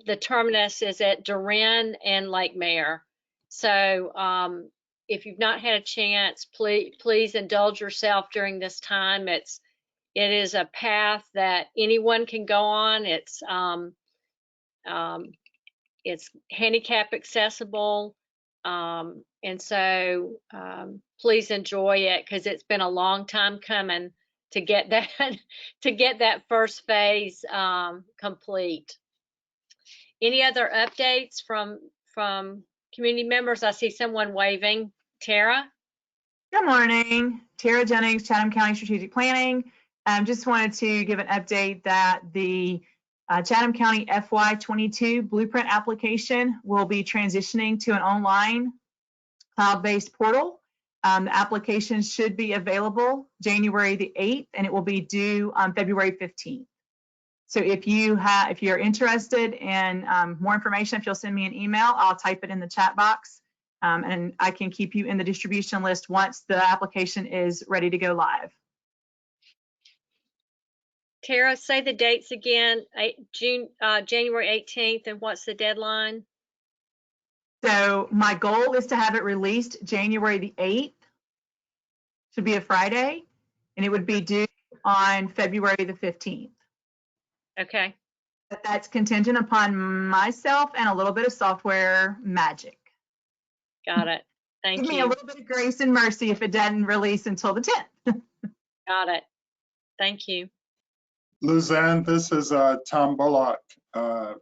the terminus is at Duran and Lake Mare. So if you've not had a chance, please indulge yourself during this time. It is a path that anyone can go on. It's handicap accessible, and so please enjoy it, because it's been a long time coming to get that first phase complete. Any other updates from community members? I see someone waving. Tara? Good morning. Tara Jennings, Chatham County Strategic Planning. Just wanted to give an update that the Chatham County FY22 blueprint application will be transitioning to an online cloud-based portal. The application should be available January the 8th, and it will be due on February 15th. So if you're interested in more information, if you'll send me an email, I'll type it in the chat box, and I can keep you in the distribution list once the application is ready to go live. Tara, say the dates again. January 18th, and what's the deadline? So my goal is to have it released January the 8th. Should be a Friday, and it would be due on February the 15th. Okay. But that's contingent upon myself and a little bit of software magic. Got it. Thank you. Give me a little bit of grace and mercy if it doesn't release until the 10th. Got it. Thank you. Luzanne, this is Tom Bullock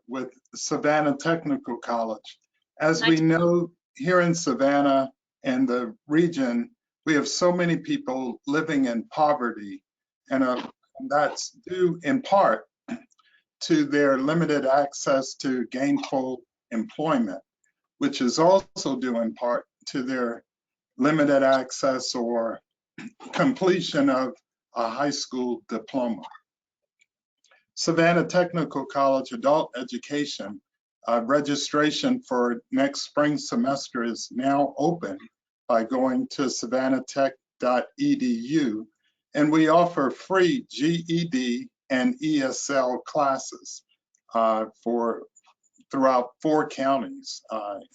with Savannah Technical College. As we know, here in Savannah and the region, we have so many people living in poverty, and that's due in part to their limited access to gainful employment, which is also due in part to their limited access or completion of a high school diploma. Savannah Technical College Adult Education registration for next spring semester is now open by going to savannatech.edu, and we offer free GED and ESL classes throughout 4 counties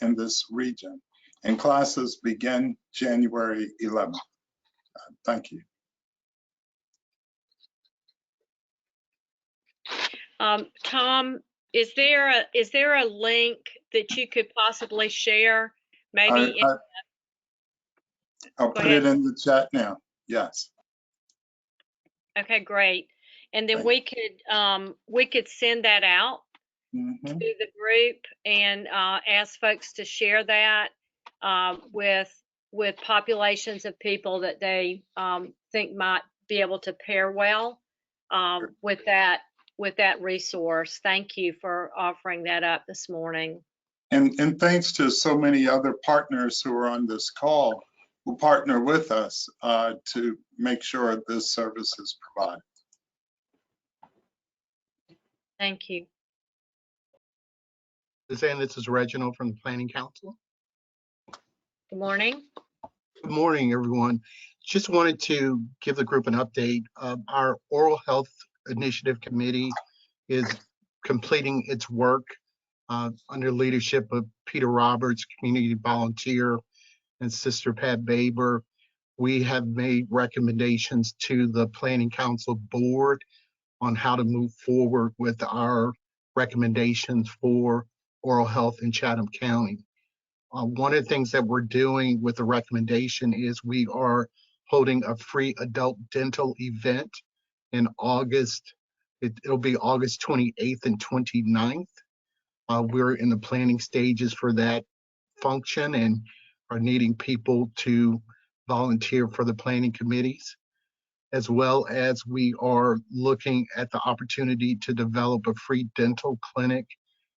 in this region, and classes begin January 11th. Thank you. Tom, is there a link that you could possibly share? Maybe I'll put it in the chat now. Yes. Okay, great. And then we could send that out to the group and ask folks to share that with populations of people that they think might be able to pair well with that resource. Thank you for offering that up this morning. And thanks to so many other partners who are on this call who partner with us to make sure this service is provided. Thank you. Suzanne, this is Reginald from the Planning Council. Good morning. Good morning, everyone. Just wanted to give the group an update. Our Oral Health Initiative Committee is completing its work under leadership of Peter Roberts, community volunteer, and Sister Pat Baber. We have made recommendations to the Planning Council board on how to move forward with our recommendations for oral health in Chatham County. One of the things that we're doing with the recommendation is we are holding a free adult dental event in August. It'll be August 28th and 29th. We're in the planning stages for that function and are needing people to volunteer for the planning committees, as well as we are looking at the opportunity to develop a free dental clinic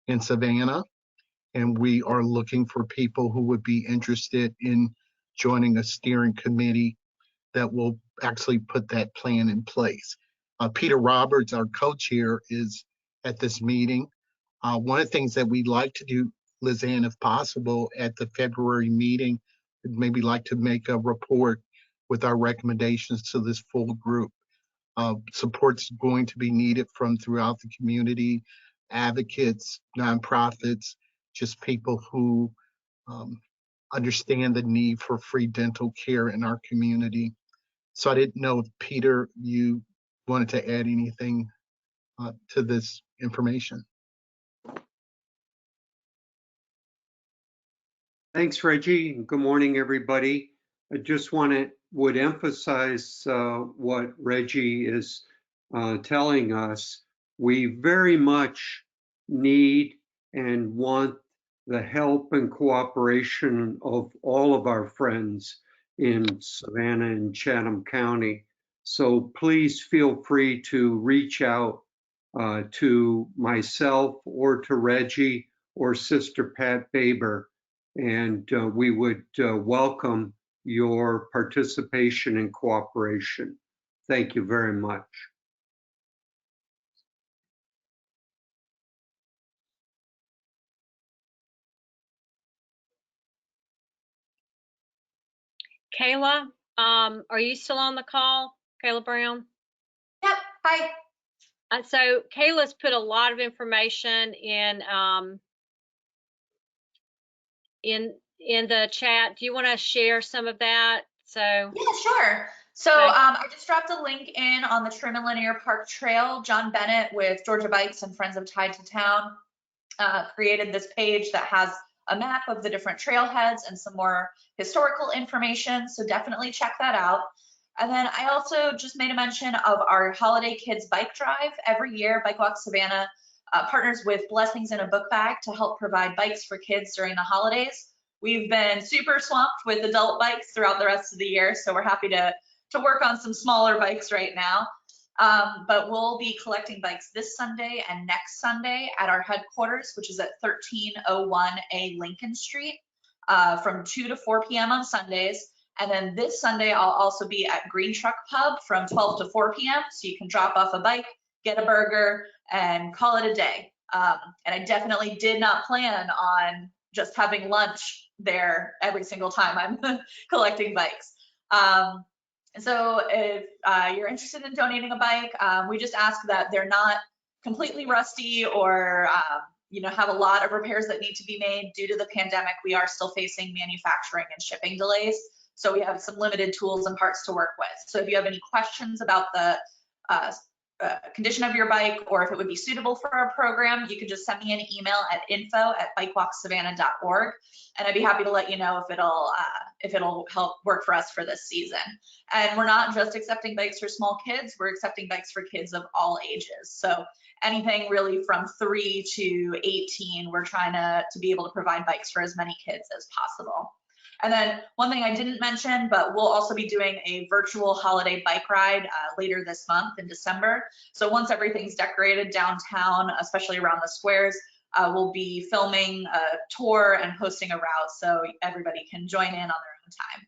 in Savannah. And we are looking for people who would be interested in joining a steering committee that will actually put that plan in place. Peter Roberts, our co-chair, is at this meeting. One of the things that we'd like to do, Lizanne, if possible, at the February meeting, we'd maybe like to make a report with our recommendations to this full group. Support's going to be needed from throughout the community, advocates, nonprofits, just people who understand the need for free dental care in our community. So I didn't know if, Peter, you wanted to add anything to this information. Thanks, Reggie. Good morning, everybody. I just would emphasize what Reggie is telling us. We very much need and want the help and cooperation of all of our friends in Savannah and Chatham County. So please feel free to reach out to myself or to Reggie or Sister Pat Baber, and we would welcome your participation and cooperation. Thank you very much. Kayla, are you still on the call? Kayla Brown? Yep, hi. So Kayla's put a lot of information in the chat. Do you want to share some of that? So yeah, sure. So okay. I just dropped a link in on the Truman Linear Park Trail. John Bennett with Georgia Bikes and Friends of Tide to Town created this page that has a map of the different trailheads and some more historical information. So definitely check that out. And then I also just made a mention of our Holiday Kids Bike Drive. Every year, Bike Walk Savannah partners with Blessings in a Book Bag to help provide bikes for kids during the holidays. We've been super swamped with adult bikes throughout the rest of the year, so we're happy to work on some smaller bikes right now. But we'll be collecting bikes this Sunday and next Sunday at our headquarters, which is at 1301A Lincoln Street, from 2 to 4 p.m. on Sundays. And then this Sunday, I'll also be at Green Truck Pub from 12 to 4 p.m. So you can drop off a bike, get a burger, and call it a day. And I definitely did not plan on just having lunch there every single time I'm collecting bikes. So if you're interested in donating a bike, we just ask that they're not completely rusty or have a lot of repairs that need to be made due to the pandemic. We are still facing manufacturing and shipping delays, so we have some limited tools and parts to work with. So if you have any questions about the condition of your bike or if it would be suitable for our program, you can just send me an email at info@bikewalksavannah.org, and I'd be happy to let you know if it'll help work for us for this season. And we're not just accepting bikes for small kids, we're accepting bikes for kids of all ages. So anything really from 3 to 18, we're trying to be able to provide bikes for as many kids as possible. And then one thing I didn't mention, but we'll also be doing a virtual holiday bike ride later this month in December. So once everything's decorated downtown, especially around the squares, we'll be filming a tour and hosting a route so everybody can join in on their own time.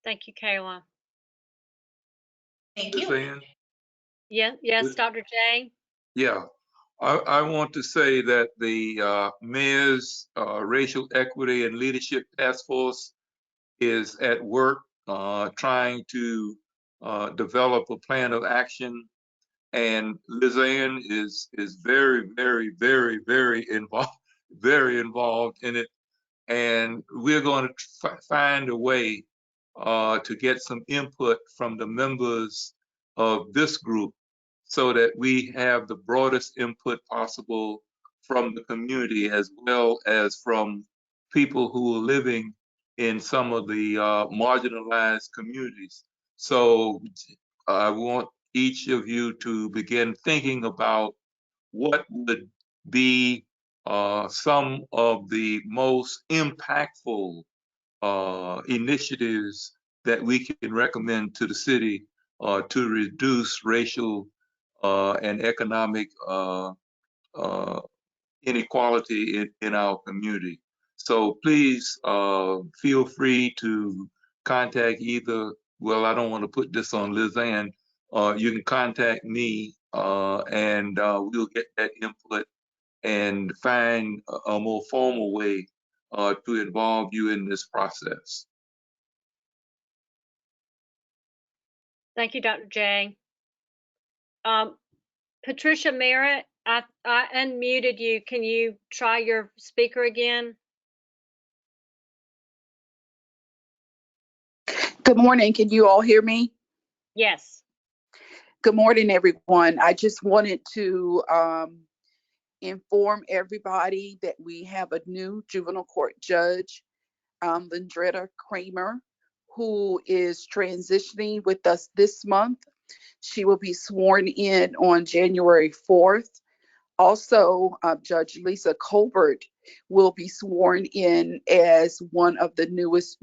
Thank you, Kayla. Thank you. Suzanne? Yes, Dr. J. Yeah. I want to say that the Mayor's Racial Equity and Leadership Task Force is at work trying to develop a plan of action, and Lizanne is very, very, very, very involved in it, and we're going to find a way to get some input from the members of this group, so that we have the broadest input possible from the community as well as from people who are living in some of the marginalized communities. So I want each of you to begin thinking about what would be some of the most impactful initiatives that we can recommend to the city to reduce racial and economic inequality in our community. So please feel free to contact either, well, I don't want to put this on Lizanne, you can contact me and we'll get that input and find a more formal way to involve you in this process. Thank you, Dr. J. Patricia Merritt, I unmuted you. Can you try your speaker again? Good morning. Can you all hear me? Yes. Good morning, everyone. I just wanted to inform everybody that we have a new juvenile court judge, Lindretta Kramer, who is transitioning with us this month. She will be sworn in on January 4th. Also, Judge Lisa Colbert will be sworn in as one of the newest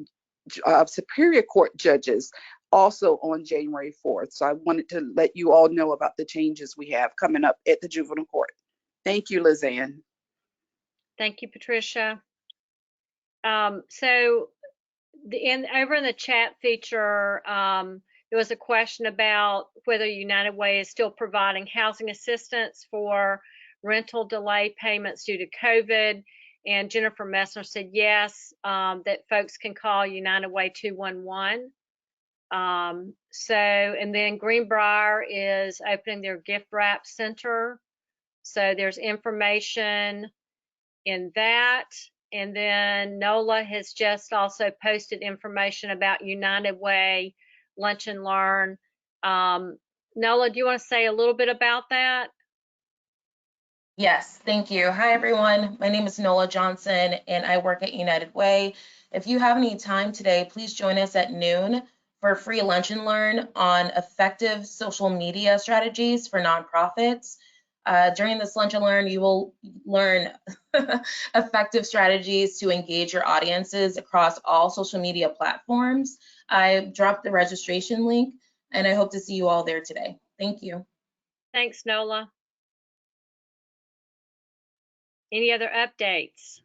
Superior Court judges, also on January 4th. So I wanted to let you all know about the changes we have coming up at the juvenile court. Thank you, Lizanne. Thank you, Patricia. So over in the chat feature, there was a question about whether United Way is still providing housing assistance for rental delay payments due to COVID. And Jennifer Messner said yes, that folks can call United Way 211. And then Greenbrier is opening their gift wrap center. So there's information in that. And then NOLA has just also posted information about United Way Lunch and Learn. NOLA, do you want to say a little bit about that? Yes, thank you. Hi, everyone. My name is Nola Johnson, and I work at United Way. If you have any time today, please join us at noon for a free lunch and learn on effective social media strategies for nonprofits. During this lunch and learn, you will learn effective strategies to engage your audiences across all social media platforms. I dropped the registration link, and I hope to see you all there today. Thank you. Thanks, Nola. Any other updates?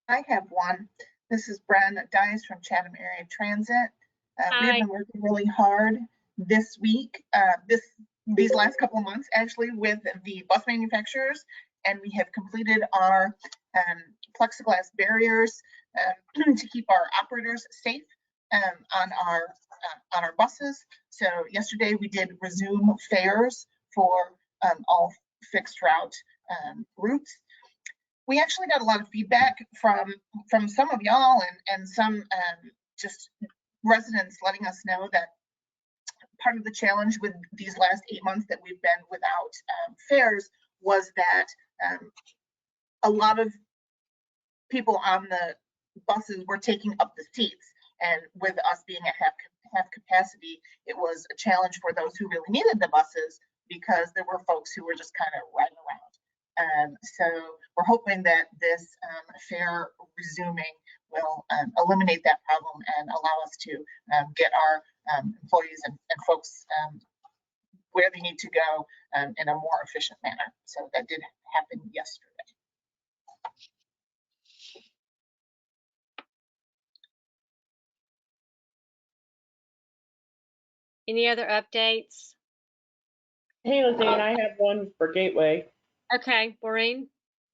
I have one. This is Bren Dice from Chatham Area Transit. We've been working really hard this week, these last couple of months actually, with the bus manufacturers, and we have completed our plexiglass barriers to keep our operators safe on our buses. So yesterday we did resume fares for all fixed route routes. We actually got a lot of feedback from some of y'all and some just residents letting us know that part of the challenge with these last 8 months that we've been without fares was that a lot of people on the buses were taking up the seats, and with us being at half capacity, it was a challenge for those who really needed the buses because there were folks who were just kind of riding around. So we're hoping that this fare resuming will eliminate that problem and allow us to get our employees and folks where they need to go in a more efficient manner. So that did happen yesterday. Any other updates? Hey, Lizanne, I have one for Gateway. Okay, Maureen.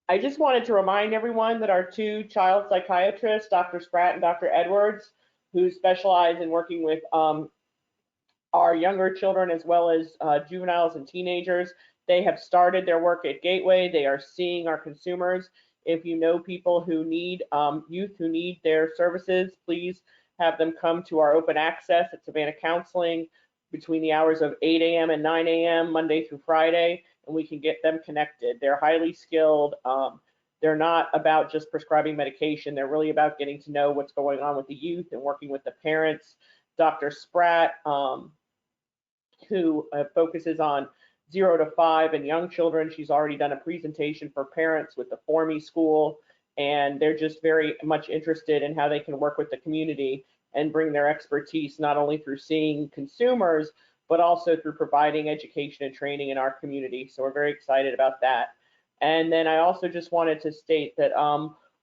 I just wanted to remind everyone that our two child psychiatrists, Dr. Spratt and Dr. Edwards, who specialize in working with our younger children as well as juveniles and teenagers, they have started their work at Gateway. They are seeing our consumers. If you know people who need youth who need their services, please have them come to our open access at Savannah Counseling between the hours of 8 a.m. and 9 a.m. Monday through Friday, and we can get them connected. They're highly skilled. They're not about just prescribing medication. They're really about getting to know what's going on with the youth and working with the parents. Dr. Spratt, who focuses on 0 to 5 and young children, she's already done a presentation for parents with the Formy School, and they're just very much interested in how they can work with the community and bring their expertise not only through seeing consumers, but also through providing education and training in our community. So we're very excited about that. And then I also just wanted to state that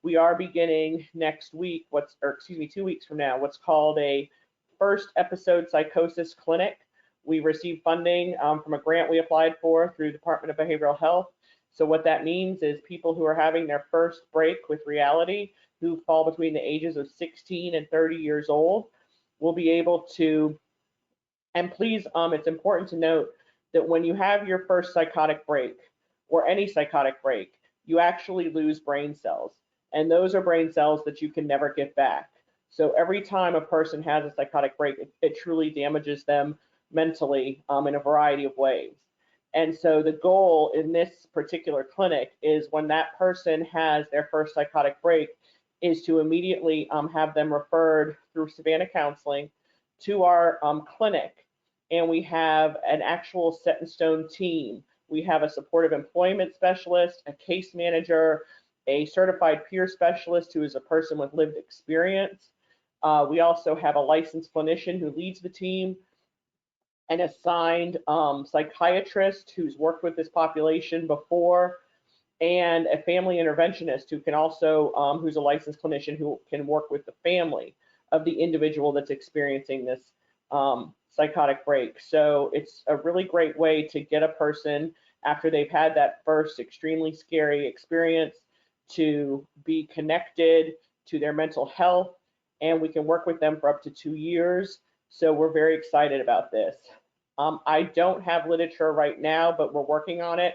we are beginning next week, 2 weeks from now, what's called a first episode psychosis clinic. We received funding from a grant we applied for through the Department of Behavioral Health. So what that means is people who are having their first break with reality, who fall between the ages of 16 and 30 years old, will be able to, and please, it's important to note that when you have your first psychotic break, or any psychotic break, you actually lose brain cells. And those are brain cells that you can never get back. So every time a person has a psychotic break, it truly damages them mentally in a variety of ways. And so the goal in this particular clinic is when that person has their first psychotic break is to immediately have them referred through Savannah Counseling to our clinic. And we have an actual set in stone team. We have a supportive employment specialist, a case manager, a certified peer specialist who is a person with lived experience. We also have a licensed clinician who leads the team, an assigned psychiatrist who's worked with this population before, and a family interventionist who can also, who's a licensed clinician who can work with the family of the individual that's experiencing this psychotic break. So it's a really great way to get a person after they've had that first extremely scary experience to be connected to their mental health, and we can work with them for up to 2 years. So we're very excited about this. I don't have literature right now, but we're working on it.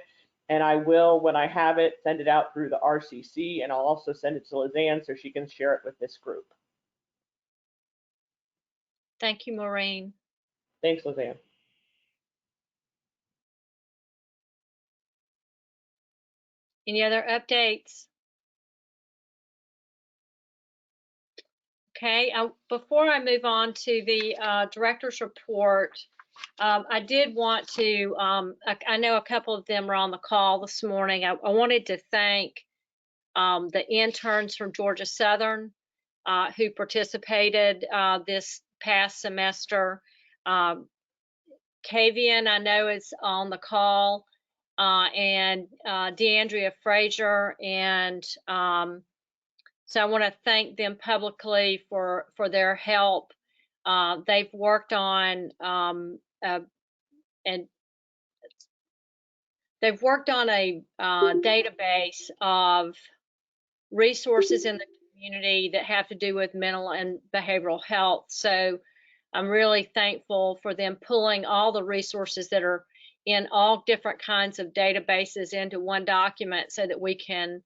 And I will, when I have it, send it out through the RCC, and I'll also send it to Lizanne so she can share it with this group. Thank you, Maureen. Thanks, Lizanne. Any other updates? Okay, before I move on to the director's report, I did want to, I know a couple of them are on the call this morning. I wanted to thank the interns from Georgia Southern who participated this past semester. Kavian, I know, is on the call, and DeAndrea Frazier, and so I want to thank them publicly for their help. They've worked on and they've worked on a database of resources in the community that have to do with mental and behavioral health. So I'm really thankful for them pulling all the resources that are in all different kinds of databases into one document so that we can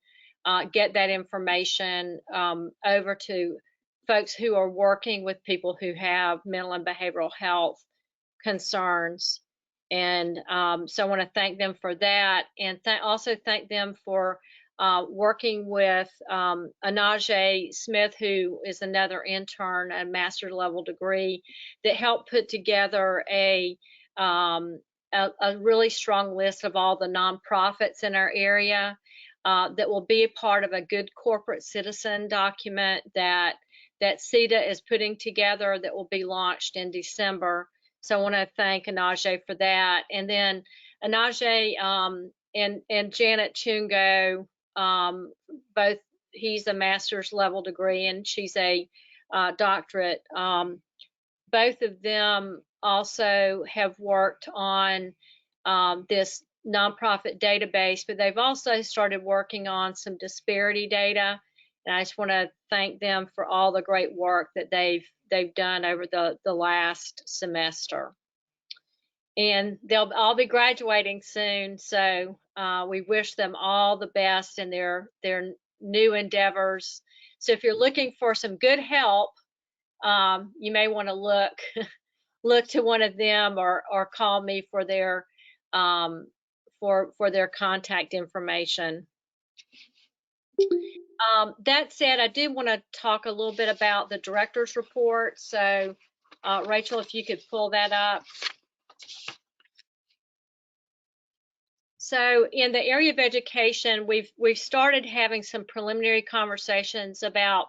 get that information over to folks who are working with people who have mental and behavioral health concerns. And so I want to thank them for that, and also thank them for working with Anaje Smith, who is another intern, a master's level degree, that helped put together a really strong list of all the nonprofits in our area that will be a part of a good corporate citizen document that CETA is putting together that will be launched in December. So I want to thank Anaje for that. And then Anaje and Janet Chungo, both, he's a master's level degree and she's a doctorate. Both of them also have worked on this nonprofit database, but they've also started working on some disparity data. And I just want to thank them for all the great work that they've done over the last semester. And they'll all be graduating soon, so we wish them all the best in their new endeavors. So if you're looking for some good help, you may want to look to one of them or call me for their contact information. That said, I do want to talk a little bit about the director's report. So, Rachel, if you could pull that up. So in the area of education, we've started having some preliminary conversations about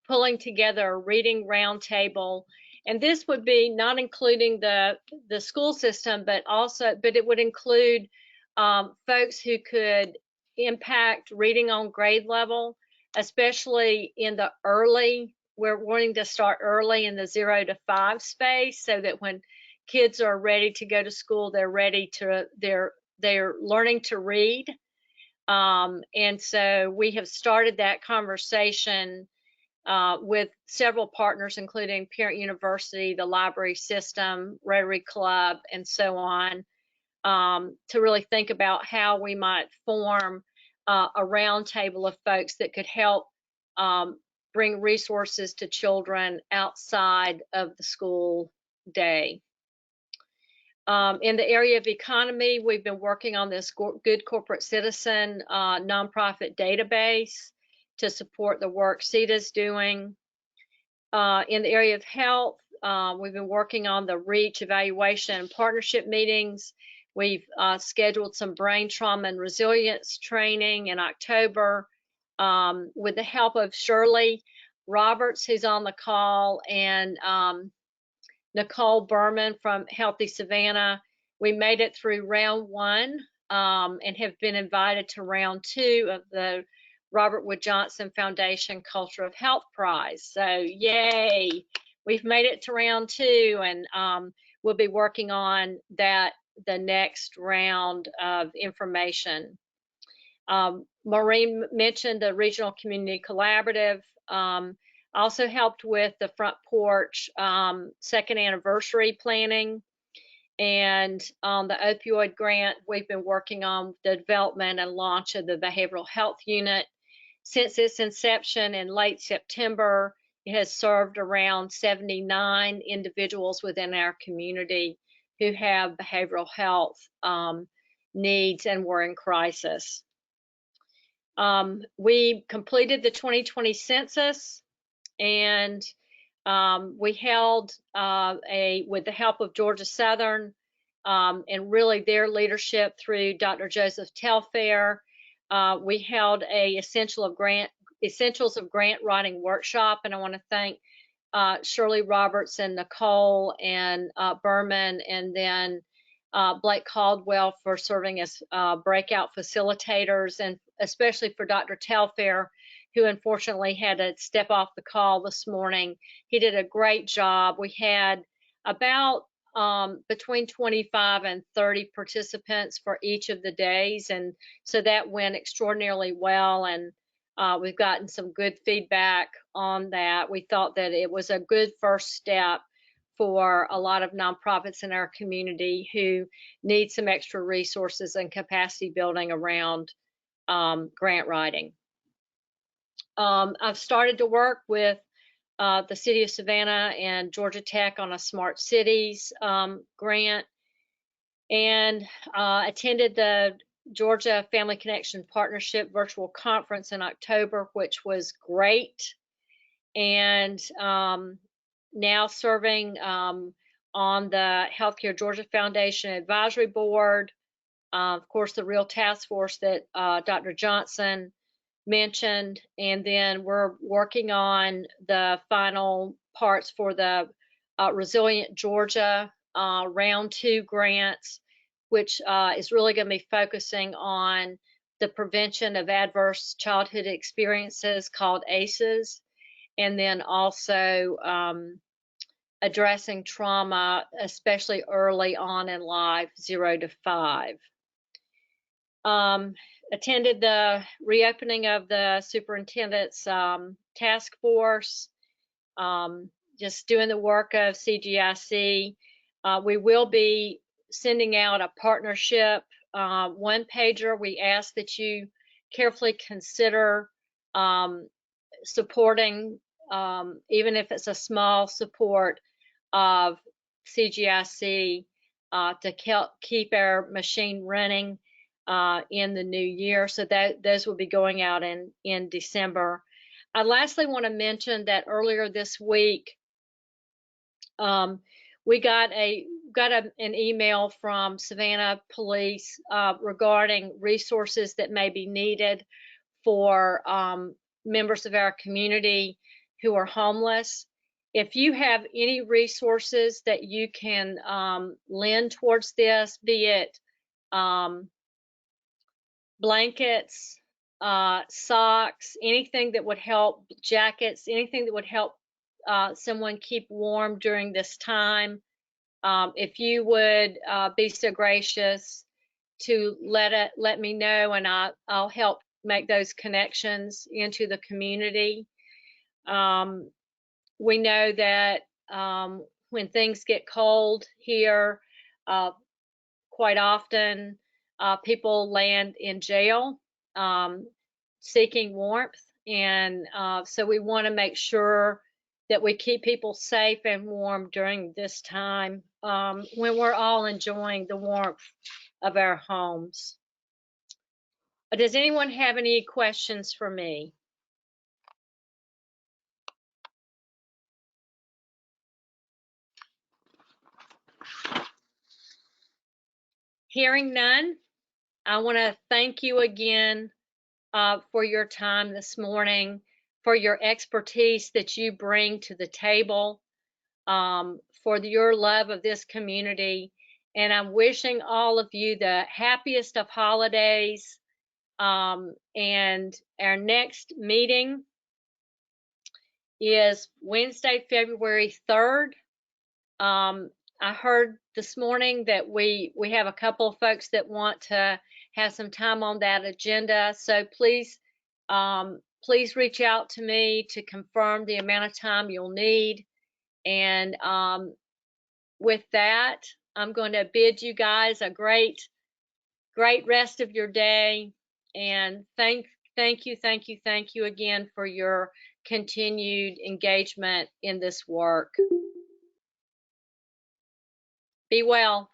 pulling together a reading roundtable, and this would be not including the school system, but it would include folks who could impact reading on grade level, especially in the early. We're wanting to start early in the 0 to 5 space, so that when kids are ready to go to school, they're learning to read. And so we have started that conversation with several partners, including Parent University, the library system, Rotary Club, and so on, to really think about how we might form a roundtable of folks that could help bring resources to children outside of the school day. In the area of economy, we've been working on this Good Corporate Citizen nonprofit database to support the work CETA's doing. In the area of health, we've been working on the REACH evaluation and partnership meetings. We've scheduled some brain trauma and resilience training in October with the help of Shirley Roberts, who's on the call, and Nicole Berman from Healthy Savannah. We made it through round 1 and have been invited to round 2 of the Robert Wood Johnson Foundation Culture of Health Prize. So yay, we've made it to round 2, and we'll be working on the next round of information. Maureen mentioned the Regional Community Collaborative. Also helped with the Front Porch second anniversary planning, and on the opioid grant, we've been working on the development and launch of the behavioral health unit. Since its inception in late September, it has served around 79 individuals within our community who have behavioral health needs and were in crisis. We completed the 2020 census, and we held with the help of Georgia Southern and really their leadership through Dr. Joseph Telfair, we held a Essentials of Grant Writing workshop, and I want to thank Shirley Roberts and Nicole and Berman, and then Blake Caldwell for serving as breakout facilitators, and especially for Dr. Telfair, who unfortunately had to step off the call this morning. He did a great job. We had about between 25 and 30 participants for each of the days, and so that went extraordinarily well, and we've gotten some good feedback on that. We thought that it was a good first step for a lot of nonprofits in our community who need some extra resources and capacity building around grant writing. I've started to work with the City of Savannah and Georgia Tech on a Smart Cities grant, and attended the Georgia Family Connection Partnership virtual conference in October, which was great, and now serving on the Healthcare Georgia Foundation Advisory Board, of course, the Real Task Force that Dr. Johnson mentioned, and then we're working on the final parts for the Resilient Georgia round 2 grants, which is really going to be focusing on the prevention of adverse childhood experiences, called ACEs, and then also addressing trauma, especially early on in life, 0 to 5. Attended the reopening of the superintendent's task force, just doing the work of CGIC. We will be sending out a partnership one-pager. We ask that you carefully consider supporting, even if it's a small support, of CGIC to keep our machine running in the new year. So those will be going out in December. I lastly want to mention that earlier this week, we got an email from Savannah Police regarding resources that may be needed for members of our community who are homeless. If you have any resources that you can lend towards this, be it blankets, socks, anything that would help, jackets, anything that would help someone keep warm during this time, if you would be so gracious to let me know, and I'll help make those connections into the community. We know that when things get cold here, quite often people land in jail seeking warmth, and so we want to make sure that we keep people safe and warm during this time when we're all enjoying the warmth of our homes. Does anyone have any questions for me? Hearing none, I want to thank you again for your time this morning, for your expertise that you bring to the table, for your love of this community. And I'm wishing all of you the happiest of holidays. And our next meeting is Wednesday, February 3rd. I heard this morning that we have a couple of folks that want to have some time on that agenda. So please reach out to me to confirm the amount of time you'll need. And with that, I'm going to bid you guys a great rest of your day. And thank you again for your continued engagement in this work. Be well.